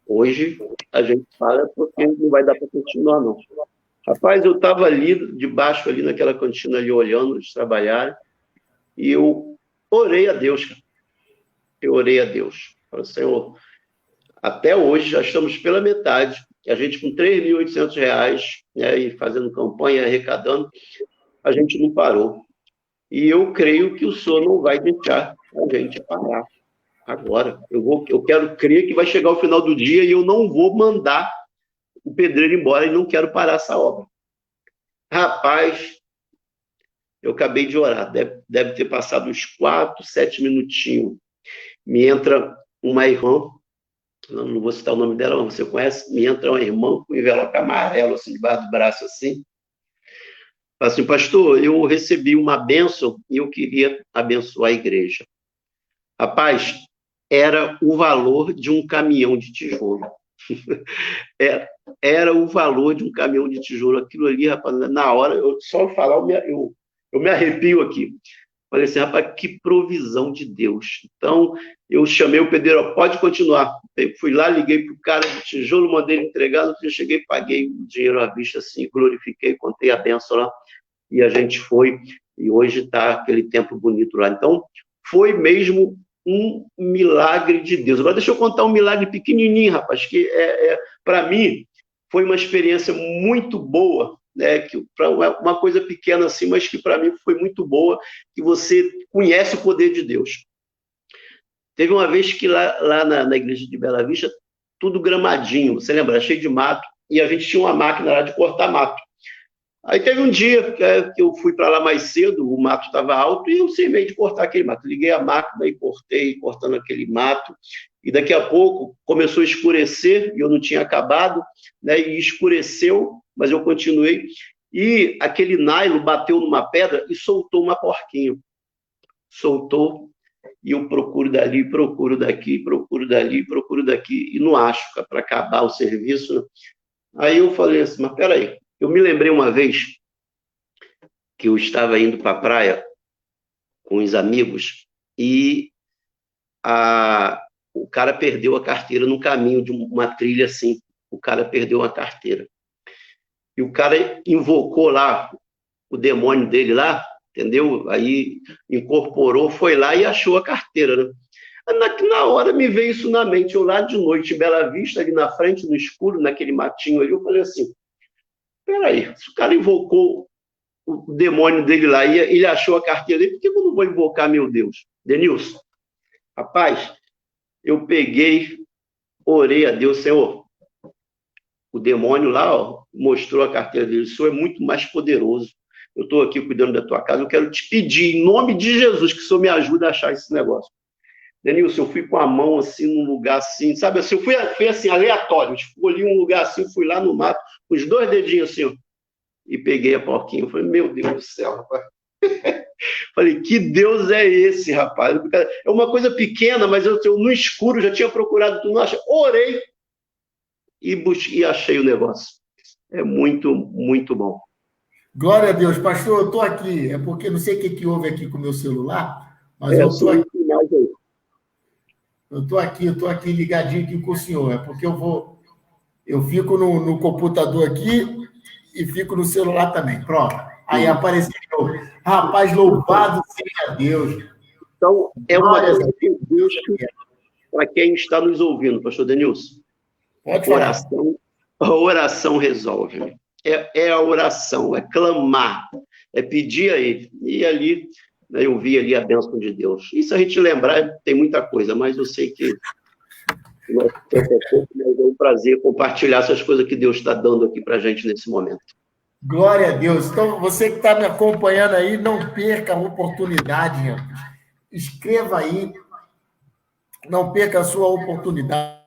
hoje a gente fala porque não vai dar para continuar, não. Rapaz, eu estava ali, debaixo, ali naquela cantina, ali olhando eles trabalharem, e eu orei a Deus, cara. Eu orei a Deus. Falei, Senhor, até hoje já estamos pela metade, a gente com R$3.800, né, e fazendo campanha, arrecadando, a gente não parou. E eu creio que o Senhor não vai deixar a gente parar agora. Eu quero crer que vai chegar o final do dia e eu não vou mandar o pedreiro embora e não quero parar essa obra. Rapaz, eu acabei de orar, deve ter passado uns 4, 7 minutinhos. Me entra uma irmã, não vou citar o nome dela, mas você conhece, me entra uma irmã com envelope amarelo, assim, debaixo do braço, assim. Fala assim, pastor, eu recebi uma bênção e eu queria abençoar a igreja. Rapaz, era o valor de um caminhão de tijolo. Era o valor de um caminhão de tijolo. Aquilo ali, rapaz, na hora, eu só falar, eu me arrepio aqui. Falei assim, rapaz, que provisão de Deus. Então, eu chamei o pedreiro, pode continuar. Eu fui lá, liguei para o cara do tijolo, mandei ele entregar, no dia cheguei, paguei o dinheiro à vista, assim, glorifiquei, contei a benção lá, e a gente foi, e hoje está aquele templo bonito lá. Então, foi mesmo um milagre de Deus. Agora, deixa eu contar um milagre pequenininho, rapaz, que para mim foi uma experiência muito boa, né, que uma coisa pequena assim, mas que para mim foi muito boa, que você conhece o poder de Deus. Teve uma vez que lá na igreja de Bela Vista, tudo gramadinho, você lembra? Cheio de mato, e a gente tinha uma máquina lá de cortar mato. Aí teve um dia que eu fui para lá mais cedo, o mato estava alto, e eu sei meio de cortar aquele mato. Liguei a máquina e cortando aquele mato, e daqui a pouco começou a escurecer, e eu não tinha acabado, né, e escureceu, mas eu continuei, e aquele nylon bateu numa pedra e soltou uma porquinha. Soltou, e eu procuro dali, procuro daqui, procuro dali, procuro daqui, e não acho, para acabar o serviço, né? Aí eu falei assim, mas peraí, eu me lembrei uma vez que eu estava indo para a praia com os amigos e o cara perdeu a carteira no caminho de uma trilha assim. O cara perdeu a carteira. E o cara invocou lá o demônio dele lá, entendeu? Aí incorporou, foi lá e achou a carteira, né? Na hora me veio isso na mente. Eu lá de noite, em Bela Vista, ali na frente, no escuro, naquele matinho ali, eu falei assim, peraí, se o cara invocou o demônio dele lá e ele achou a carteira dele, por que eu não vou invocar meu Deus? Denilson, rapaz, eu peguei, orei a Deus, Senhor, o demônio lá, ó, mostrou a carteira dele, o Senhor é muito mais poderoso, eu estou aqui cuidando da tua casa, eu quero te pedir, em nome de Jesus, que o Senhor me ajude a achar esse negócio. Denilson, eu fui com a mão assim, num lugar assim, sabe assim, eu fui assim, aleatório, escolhi um lugar assim, fui lá no mato, com os 2 dedinhos assim, ó, e peguei a porquinha. Eu falei, meu Deus do céu, rapaz. Falei, que Deus é esse, rapaz? É uma coisa pequena, mas eu no escuro já tinha procurado, tu não acha? Orei e achei o negócio. É muito, muito bom. Glória a Deus. Pastor, eu estou aqui, é porque não sei o que houve aqui com o meu celular, mas eu estou aqui. Eu estou aqui ligadinho aqui com o senhor. É porque eu fico no computador aqui e fico no celular também. Pronto. Aí apareceu. Rapaz, louvado seja Deus. Então, é uma coisa de Deus para quem está nos ouvindo, pastor Denilson. Pode falar. A oração resolve. É a oração, é clamar, é pedir a ele. E ali, né, eu vi ali a bênção de Deus. E se a gente lembrar, tem muita coisa, mas eu sei que Nosso tempo é pouco, mas é um prazer compartilhar essas coisas que Deus está dando aqui para a gente nesse momento. Glória a Deus. Então, você que está me acompanhando aí, não perca a oportunidade, gente. Escreva aí. Não perca a sua oportunidade.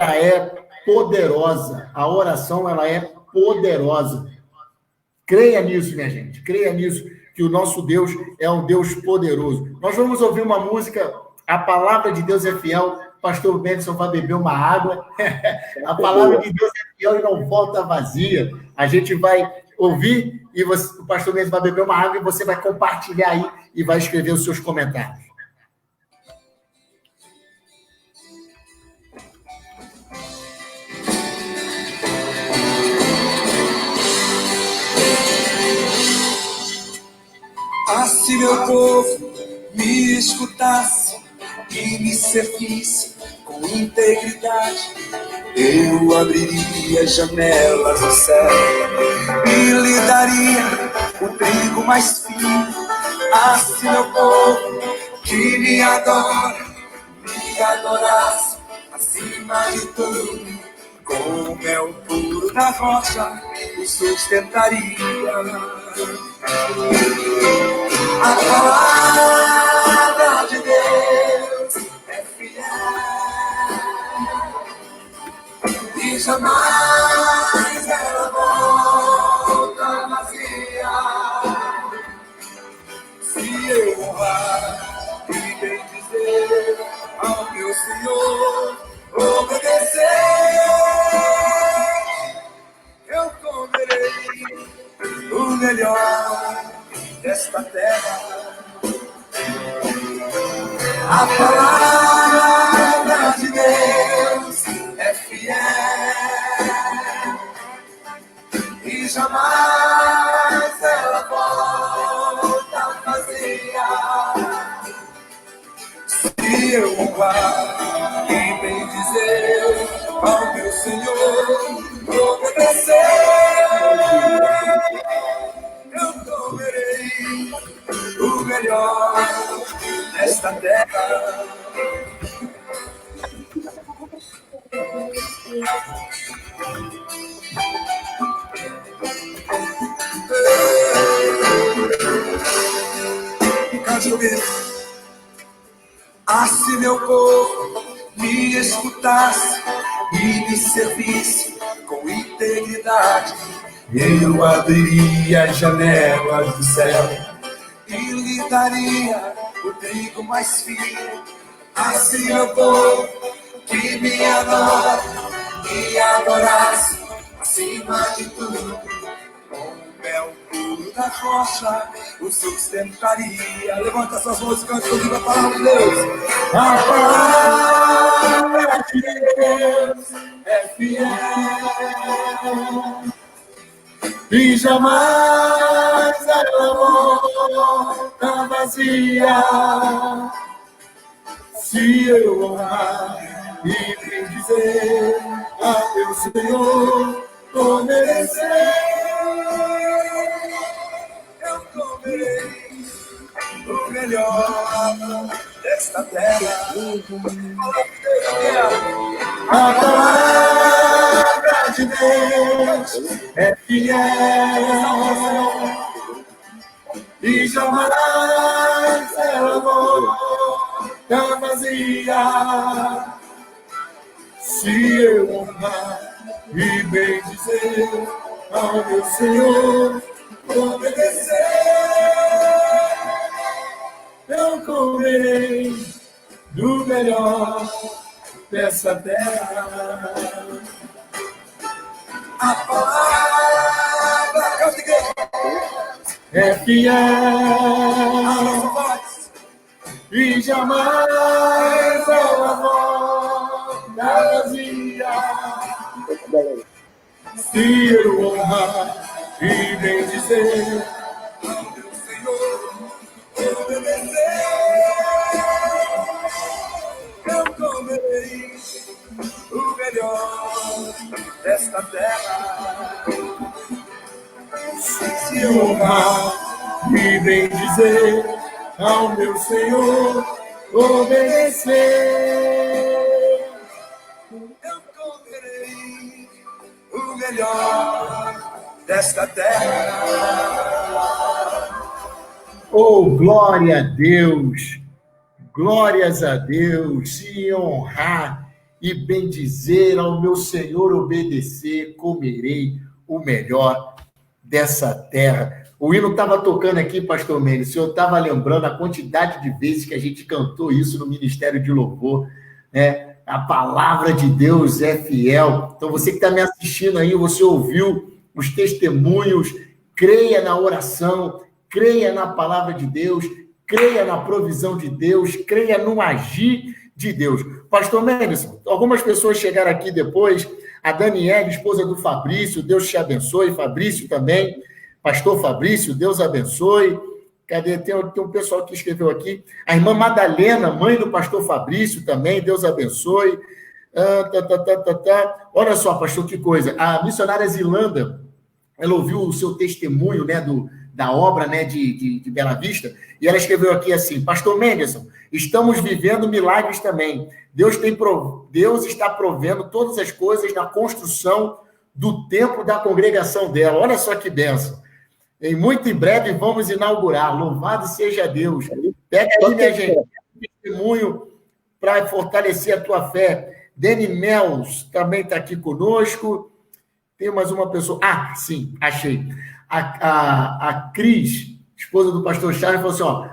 Ela é poderosa. A oração, ela é poderosa. Creia nisso, minha gente. Creia nisso, que o nosso Deus é um Deus poderoso. Nós vamos ouvir uma música, A Palavra de Deus é Fiel. Pastor Benson vai beber uma água. A palavra de Deus é fiel e não volta vazia. A gente vai ouvir e o pastor Benson vai beber uma água e você vai compartilhar aí e vai escrever os seus comentários. Ah, se meu povo me escutasse e me servisse com integridade, eu abriria as janelas do céu e lhe daria o trigo mais fino. Ah, se meu povo que me adora me adorasse acima de tudo, com o mel puro da rocha o sustentaria. A palavra de Deus é fiel e jamais ela volta vazia. Se eu honrar e bem dizer ao meu Senhor, obedecer, eu comerei o melhor desta terra. A palavra de Deus é fiel e jamais ela volta vazia. Se eu honrar e bem dizer ao meu Senhor, obedecer, eu comerei o melhor desta terra. Cante comigo. Ah, se meu povo me escutasse e me servisse com integridade, eu abriria as janelas do céu e lhe daria o trigo mais fino. Assim meu povo que me adora e adorasse acima de tudo, com o mel puro da rocha o sustentaria. Levanta suas mãos e canta comigo a palavra de Deus. A palavra de Deus é fiel e jamais ela volta vazia. Se eu honrar e bem dizer a meu Senhor, obedecer, eu comerei o melhor desta terra. A palavra de Deus é fiel e jamais ela volta vazia. Se eu honrar e bem dizer ao meu Senhor, obedecer, eu comerei do melhor dessa terra. A palavra é fiel e jamais ela volta vazia. Se eu honrar e bem dizer ao meu Senhor, obedecer, eu comerei o melhor desta terra. Se eu honrar e bem dizer ao meu Senhor obedecer. Eu comerei o melhor desta terra. Oh, glória a Deus! Glórias a Deus! Se honrar e bendizer ao meu Senhor obedecer, comerei o melhor dessa terra. O hino estava tocando aqui, pastor Mendes, o senhor estava lembrando a quantidade de vezes que a gente cantou isso no Ministério de Louvor, né? A palavra de Deus é fiel. Então, você que está me assistindo aí, você ouviu os testemunhos, creia na oração, creia na palavra de Deus, creia na provisão de Deus, creia no agir de Deus. Pastor Mendes, algumas pessoas chegaram aqui depois, a Daniela, esposa do Fabrício, Deus te abençoe, Fabrício também, pastor Fabrício, Deus abençoe. Cadê? Tem um pessoal que escreveu aqui. A irmã Madalena, mãe do pastor Fabrício também, Deus abençoe. Olha só, pastor, que coisa. A missionária Zilanda, ela ouviu o seu testemunho, né, da obra, né, de Bela Vista, e ela escreveu aqui assim: pastor Menderson, estamos vivendo milagres também. Deus está provendo todas as coisas na construção do templo da congregação dela. Olha só que bênção. Muito em breve vamos inaugurar. Louvado seja Deus. Pega aí, minha gente, testemunho para fortalecer a tua fé. Dani Mels também está aqui conosco. Tem mais uma pessoa. Ah, sim, achei. A Cris, esposa do pastor Charles, falou assim: ó,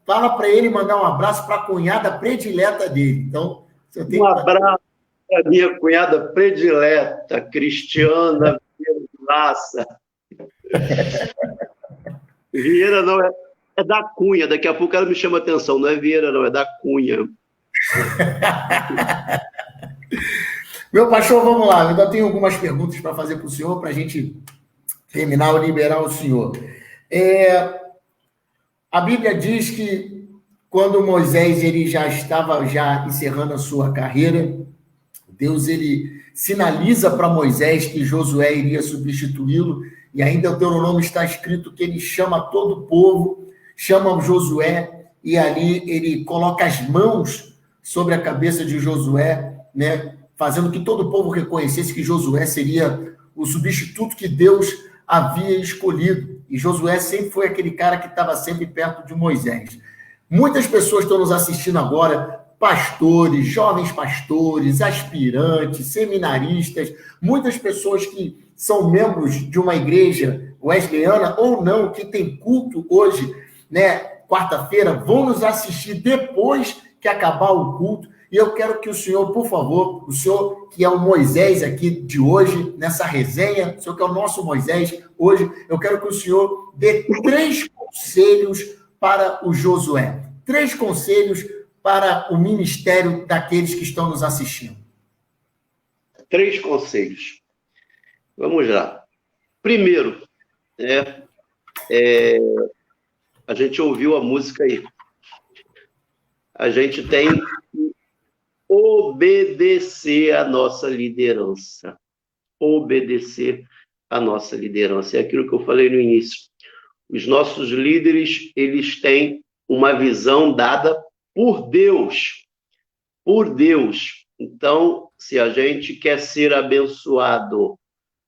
fala para ele mandar um abraço para a cunhada predileta dele. Então, você tem um abraço para a minha cunhada predileta, Cristiana Laça. Vieira não, é da Cunha. Daqui a pouco ela me chama a atenção. Não é Vieira, não, é da Cunha. Meu pastor, vamos lá. Eu ainda tenho algumas perguntas para fazer para o senhor, para a gente terminar ou liberar o senhor. A Bíblia diz que quando Moisés ele já estava encerrando a sua carreira, Deus ele sinaliza para Moisés que Josué iria substituí-lo, e ainda o Deuteronômio está escrito que ele chama todo o povo, chama Josué, e ali ele coloca as mãos sobre a cabeça de Josué, né, fazendo que todo o povo reconhecesse que Josué seria o substituto que Deus havia escolhido. E Josué sempre foi aquele cara que estava sempre perto de Moisés. Muitas pessoas estão nos assistindo agora, pastores, jovens pastores, aspirantes, seminaristas, muitas pessoas que são membros de uma igreja wesleyana ou não, que tem culto hoje, né, quarta-feira, vão nos assistir depois que acabar o culto. E eu quero que o senhor, por favor, o senhor que é o Moisés aqui de hoje, nessa resenha, o senhor que é o nosso Moisés hoje, eu quero que o senhor dê 3 conselhos para o Josué. 3 conselhos para o ministério daqueles que estão nos assistindo. 3 conselhos. Vamos lá. Primeiro, a gente ouviu a música aí. A gente tem que obedecer à nossa liderança. Obedecer à nossa liderança. É aquilo que eu falei no início. Os nossos líderes, eles têm uma visão dada por Deus. Por Deus. Então, se a gente quer ser abençoado,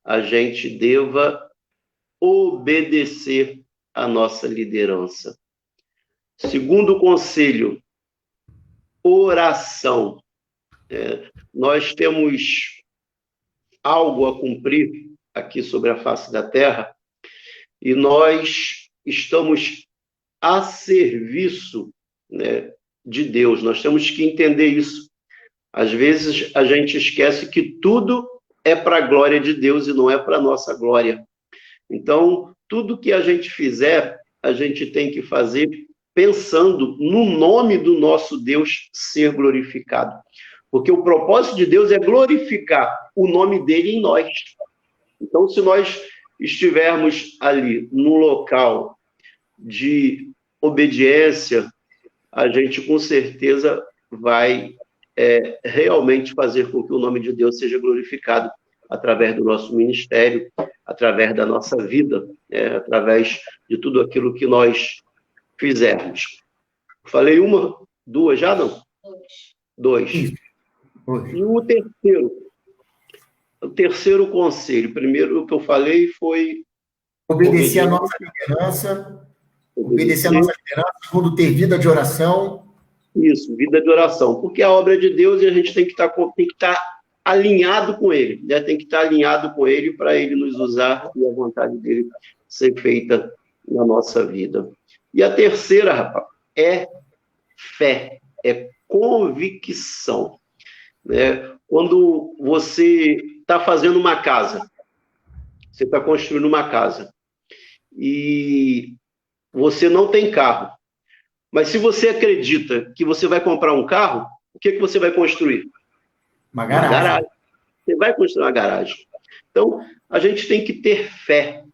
a gente deva obedecer à nossa liderança. Segundo conselho, oração. Nós temos algo a cumprir aqui sobre a face da terra e nós estamos a serviço, né, de Deus. Nós temos que entender isso. Às vezes a gente esquece que tudo é para a glória de Deus e não é para a nossa glória. Então, tudo que a gente fizer, a gente tem que fazer pensando no nome do nosso Deus ser glorificado. Porque o propósito de Deus é glorificar o nome dele em nós. Então, se nós estivermos ali no local de obediência, a gente com certeza vai realmente fazer com que o nome de Deus seja glorificado através do nosso ministério, através da nossa vida, através de tudo aquilo que nós fizermos. Falei uma, duas já não? Dois. E o terceiro conselho, primeiro o que eu falei foi obedecer a nossa liderança, segundo, ter vida de oração. Isso, vida de oração, porque a obra é de Deus e a gente tem que estar alinhado com Ele, né? Tem que estar alinhado com Ele para Ele nos usar e a vontade dele ser feita na nossa vida. E a terceira, rapaz, é fé, é convicção, né? Quando você está fazendo uma casa, você está construindo uma casa e você não tem carro, mas se você acredita que você vai comprar um carro, o que você vai construir? Uma garagem. Você vai construir uma garagem. Então, a gente tem que ter fé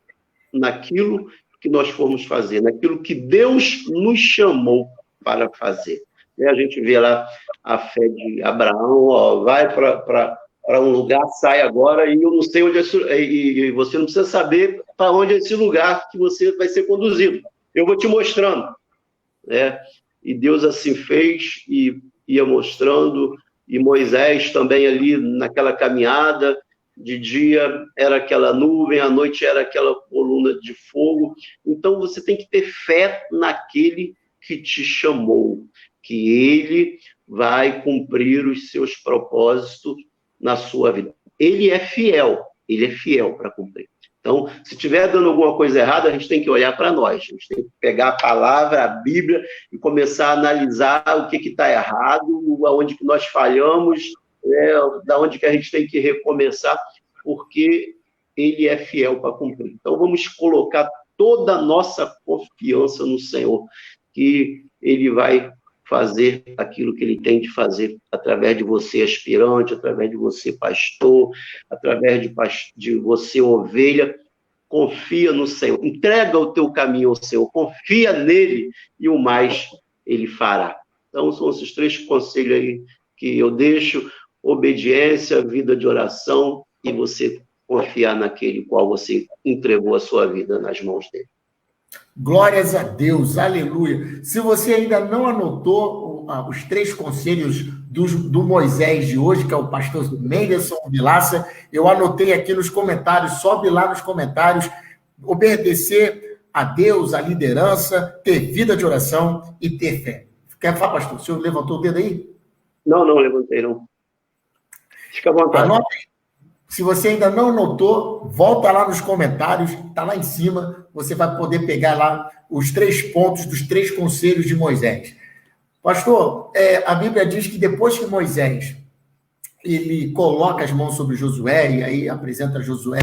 naquilo que nós formos fazer, naquilo que Deus nos chamou para fazer. A gente vê lá a fé de Abraão, ó, vai para um lugar, sai agora, e eu não sei onde é, e você não precisa saber para onde é esse lugar que você vai ser conduzido. Eu vou te mostrando. Né? E Deus assim fez e ia mostrando, e Moisés também ali naquela caminhada, de dia era aquela nuvem, à noite era aquela coluna de fogo. Então você tem que ter fé naquele que te chamou, que ele vai cumprir os seus propósitos na sua vida. Ele é fiel para cumprir. Então, se estiver dando alguma coisa errada, a gente tem que olhar para nós, a gente tem que pegar a palavra, a Bíblia, e começar a analisar o que está errado, aonde que nós falhamos, da onde que a gente tem que recomeçar, porque ele é fiel para cumprir. Então, vamos colocar toda a nossa confiança no Senhor, que ele vai fazer aquilo que ele tem de fazer através de você, aspirante, através de você, pastor, através de você, ovelha. Confia no Senhor, entrega o teu caminho ao Senhor, confia nele e o mais ele fará. Então, são esses 3 conselhos aí que eu deixo: obediência, vida de oração e você confiar naquele qual você entregou a sua vida nas mãos dele. Glórias a Deus, aleluia. Se você ainda não anotou os 3 conselhos do Moisés de hoje, que é o pastor Menderson Vilaça, eu anotei aqui nos comentários, sobe lá nos comentários: obedecer a Deus, a liderança, ter vida de oração e ter fé. Quer falar, pastor? O senhor levantou o dedo aí? Não, levantei não. Fica à vontade. Anote. Se você ainda não anotou, volta lá nos comentários, está lá em cima, você vai poder pegar lá os 3 pontos dos 3 conselhos de Moisés. Pastor, a Bíblia diz que depois que Moisés ele coloca as mãos sobre Josué, e aí apresenta Josué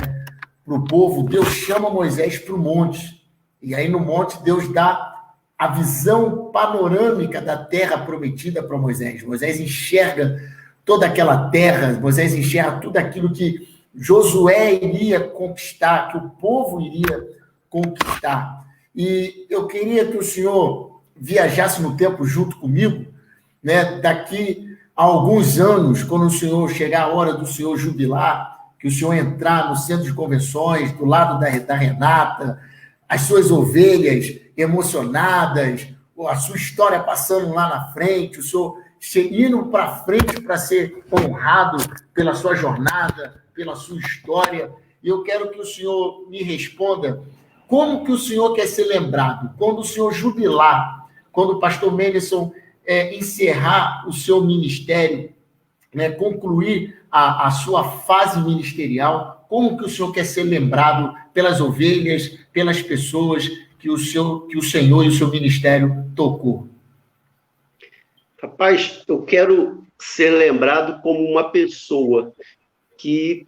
para o povo, Deus chama Moisés para o monte. E aí no monte Deus dá a visão panorâmica da terra prometida para Moisés. Moisés enxerga toda aquela terra, Moisés enxerga tudo aquilo que Josué iria conquistar, que o povo iria conquistar. E eu queria que o senhor viajasse no tempo junto comigo, né? Daqui a alguns anos, quando o senhor chegar a hora do senhor jubilar, que o senhor entrar no centro de convenções, do lado da Renata, as suas ovelhas emocionadas, a sua história passando lá na frente, o senhor indo para frente para ser honrado pela sua jornada, pela sua história. E eu quero que o senhor me responda como que o senhor quer ser lembrado, quando o senhor jubilar, quando o pastor Menderson encerrar o seu ministério, né, concluir a sua fase ministerial, como que o senhor quer ser lembrado pelas ovelhas, pelas pessoas que o Senhor e o seu ministério tocou? Rapaz, eu quero ser lembrado como uma pessoa que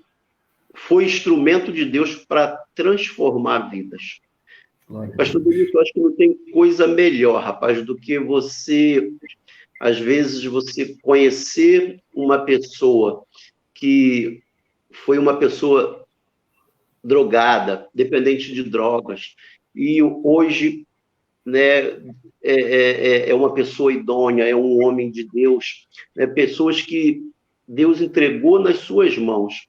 foi instrumento de Deus para transformar vidas. Pastor Denilson, eu acho que não tem coisa melhor, rapaz, do que você, às vezes, você conhecer uma pessoa que foi uma pessoa drogada, dependente de drogas, e hoje, né, é uma pessoa idônea, é um homem de Deus, né, pessoas que Deus entregou nas suas mãos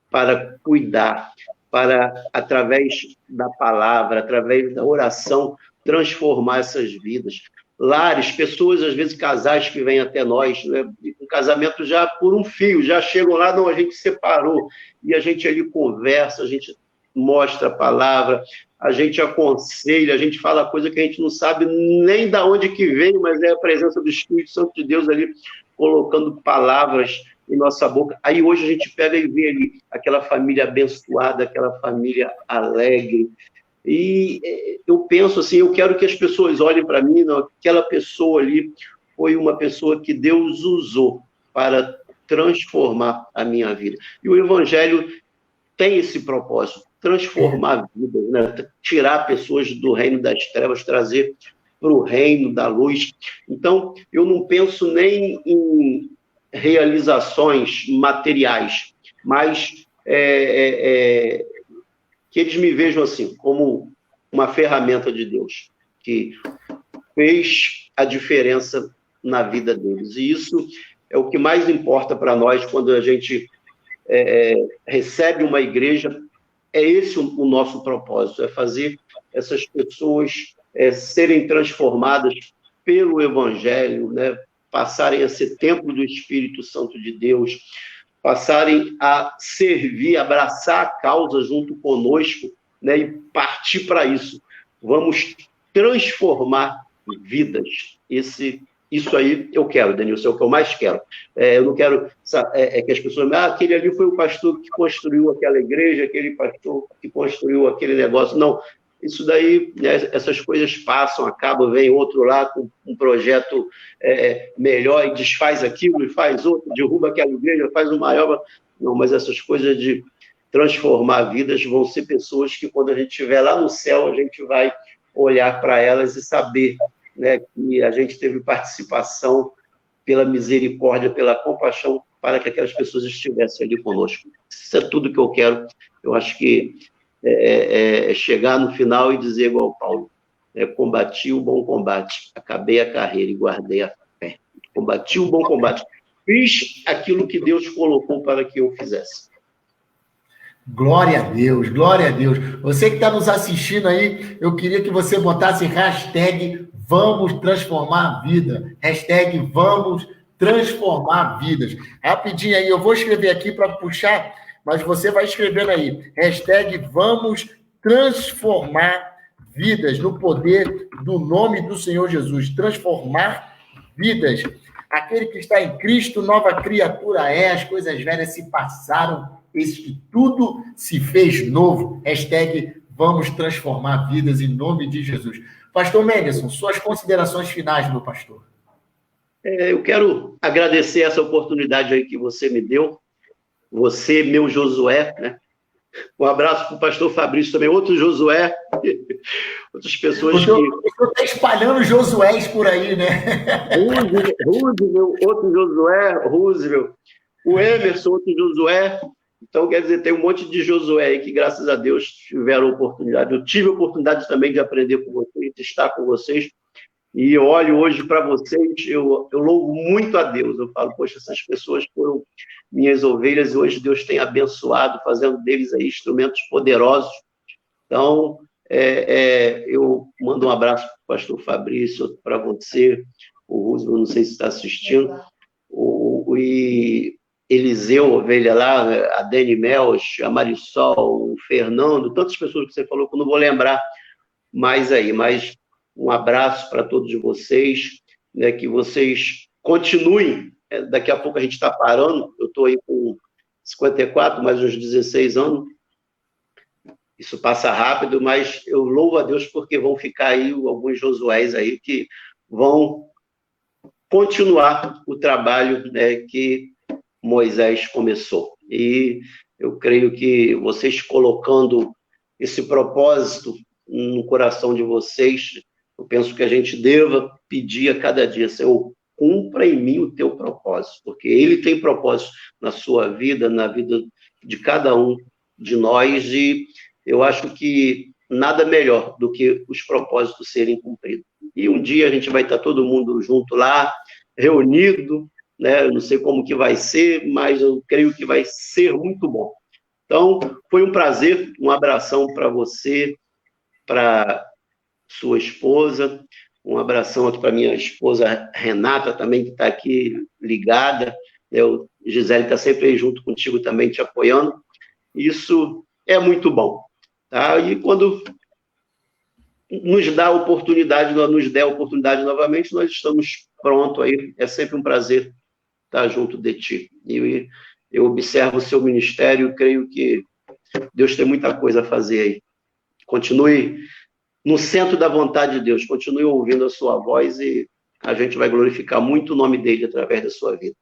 para cuidar, para, através da palavra, através da oração, transformar essas vidas. Lares, pessoas, às vezes, casais que vêm até nós, né, com casamento já por um fio, já chegam lá, não, a gente separou, e a gente ali conversa, a gente mostra a palavra, a gente aconselha, a gente fala coisa que a gente não sabe nem de onde que veio, mas é a presença do Espírito Santo de Deus ali, colocando palavras em nossa boca. Aí hoje a gente pega e vê ali aquela família abençoada, aquela família alegre. E eu penso assim, eu quero que as pessoas olhem para mim, não, aquela pessoa ali foi uma pessoa que Deus usou para transformar a minha vida. E o Evangelho tem esse propósito, transformar a vida, né? Tirar pessoas do reino das trevas, trazer para o reino da luz. Então, eu não penso nem em realizações materiais, mas que eles me vejam assim, como uma ferramenta de Deus, que fez a diferença na vida deles. E isso é o que mais importa para nós quando a gente recebe uma igreja. É esse o nosso propósito, é fazer essas pessoas serem transformadas pelo Evangelho, né? Passarem a ser templo do Espírito Santo de Deus, passarem a servir, abraçar a causa junto conosco, né? E partir para isso. Vamos transformar vidas. Isso aí eu quero, Denilson, é o que eu mais quero. Eu não quero que as pessoas... aquele ali foi o pastor que construiu aquela igreja, aquele pastor que construiu aquele negócio. Não, isso daí, né, essas coisas passam, acabam, vem outro lá com um projeto melhor e desfaz aquilo e faz outro, derruba aquela igreja, faz uma maior... Não, mas essas coisas de transformar vidas vão ser pessoas que, quando a gente estiver lá no céu, a gente vai olhar para elas e saber, né, que a gente teve participação pela misericórdia, pela compaixão, para que aquelas pessoas estivessem ali conosco. Isso é tudo que eu quero. Eu acho que chegar no final e dizer igual Paulo, combati o bom combate, acabei a carreira e guardei a fé. Combati o bom combate. Fiz aquilo que Deus colocou para que eu fizesse. Glória a Deus, glória a Deus. Você que está nos assistindo aí, eu queria que você botasse hashtag Vamos Transformar Vida. Hashtag Vamos Transformar Vidas. Rapidinho aí, eu vou escrever aqui para puxar, mas você vai escrevendo aí. Hashtag Vamos Transformar Vidas, no poder do nome do Senhor Jesus. Transformar vidas. Aquele que está em Cristo, nova criatura é, as coisas velhas se passaram, eis que tudo se fez novo. Hashtag Vamos Transformar Vidas, em nome de Jesus. Pastor Menderson, suas considerações finais, meu pastor. Eu quero agradecer essa oportunidade aí que você me deu. Você, meu Josué, né? Um abraço para o pastor Fabrício também, outro Josué, outras pessoas que... O senhor está espalhando Josués por aí, né? Roosevelt, outro Josué, Roosevelt. O Emerson, outro Josué. Então, quer dizer, tem um monte de Josué aí que, graças a Deus, tiveram oportunidade. Eu tive a oportunidade também de aprender com vocês, de estar com vocês. E eu olho hoje para vocês, eu louvo muito a Deus. Eu falo, poxa, essas pessoas foram minhas ovelhas e hoje Deus tem abençoado, fazendo deles aí instrumentos poderosos. Então, eu mando um abraço para o pastor Fabrício, para você, o Roosevelt, não sei se está assistindo, e Eliseu, ovelha lá, a Dani Melch, a Marisol, o Fernando, tantas pessoas que você falou que eu não vou lembrar mais aí, mas um abraço para todos vocês, né, que vocês continuem. Daqui a pouco a gente está parando, eu estou aí com 54, mais uns 16 anos, isso passa rápido, mas eu louvo a Deus porque vão ficar aí alguns Josués aí que vão continuar o trabalho, né, que Moisés começou. E eu creio que vocês colocando esse propósito no coração de vocês, eu penso que a gente deva pedir a cada dia, Senhor, cumpra em mim o teu propósito, porque ele tem propósito na sua vida, na vida de cada um de nós, e eu acho que nada melhor do que os propósitos serem cumpridos. E um dia a gente vai estar todo mundo junto lá, reunido, né? Eu não sei como que vai ser, mas eu creio que vai ser muito bom. Então, foi um prazer, um abração para você, para sua esposa. Um abração aqui para minha esposa Renata também, que está aqui ligada. O Gisele está sempre aí junto contigo também, te apoiando. Isso é muito bom. Tá? E quando nos der a oportunidade novamente, nós estamos prontos aí. É sempre um prazer estar junto de ti. E eu observo o seu ministério e creio que Deus tem muita coisa a fazer aí. Continue no centro da vontade de Deus, continue ouvindo a sua voz e a gente vai glorificar muito o nome dele através da sua vida.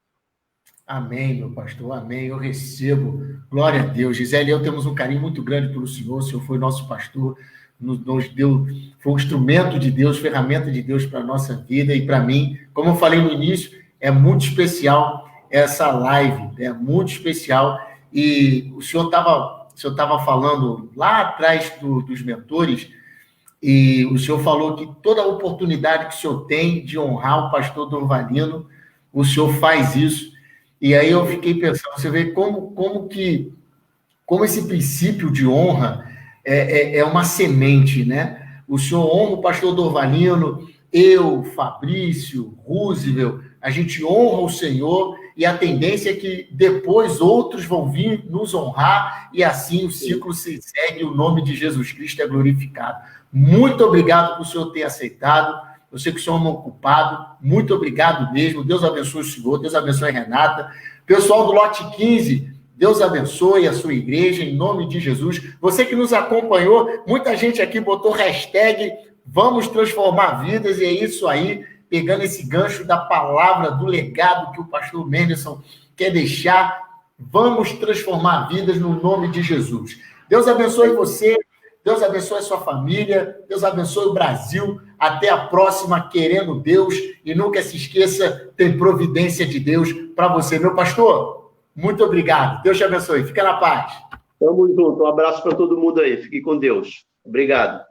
Amém, meu pastor, amém, eu recebo, glória a Deus. Gisele e eu temos um carinho muito grande pelo Senhor, o Senhor foi nosso pastor, nos deu, foi um instrumento de Deus, ferramenta de Deus para a nossa vida e para mim, como eu falei no início, é muito especial essa live, é muito especial, e o senhor estava falando lá atrás dos mentores, e o senhor falou que toda a oportunidade que o senhor tem de honrar o pastor Dorvalino, o senhor faz isso. E aí eu fiquei pensando, você vê como esse princípio de honra é uma semente, né? O senhor honra o pastor Dorvalino, eu, Fabrício, Roosevelt, a gente honra o Senhor e a tendência é que depois outros vão vir nos honrar e assim o ciclo se segue, o nome de Jesus Cristo é glorificado. Muito obrigado por o senhor ter aceitado. Eu sei que o senhor é um ocupado. Muito obrigado mesmo. Deus abençoe o senhor. Deus abençoe a Renata. Pessoal do Lote 15, Deus abençoe a sua igreja, em nome de Jesus. Você que nos acompanhou, muita gente aqui botou hashtag Vamos Transformar Vidas, e é isso aí, pegando esse gancho da palavra, do legado que o pastor Menderson quer deixar. Vamos transformar vidas no nome de Jesus. Deus abençoe você. Deus abençoe a sua família, Deus abençoe o Brasil. Até a próxima, querendo Deus. E nunca se esqueça, tem providência de Deus para você. Meu pastor, muito obrigado. Deus te abençoe. Fica na paz. Tamo junto. Um abraço para todo mundo aí. Fique com Deus. Obrigado.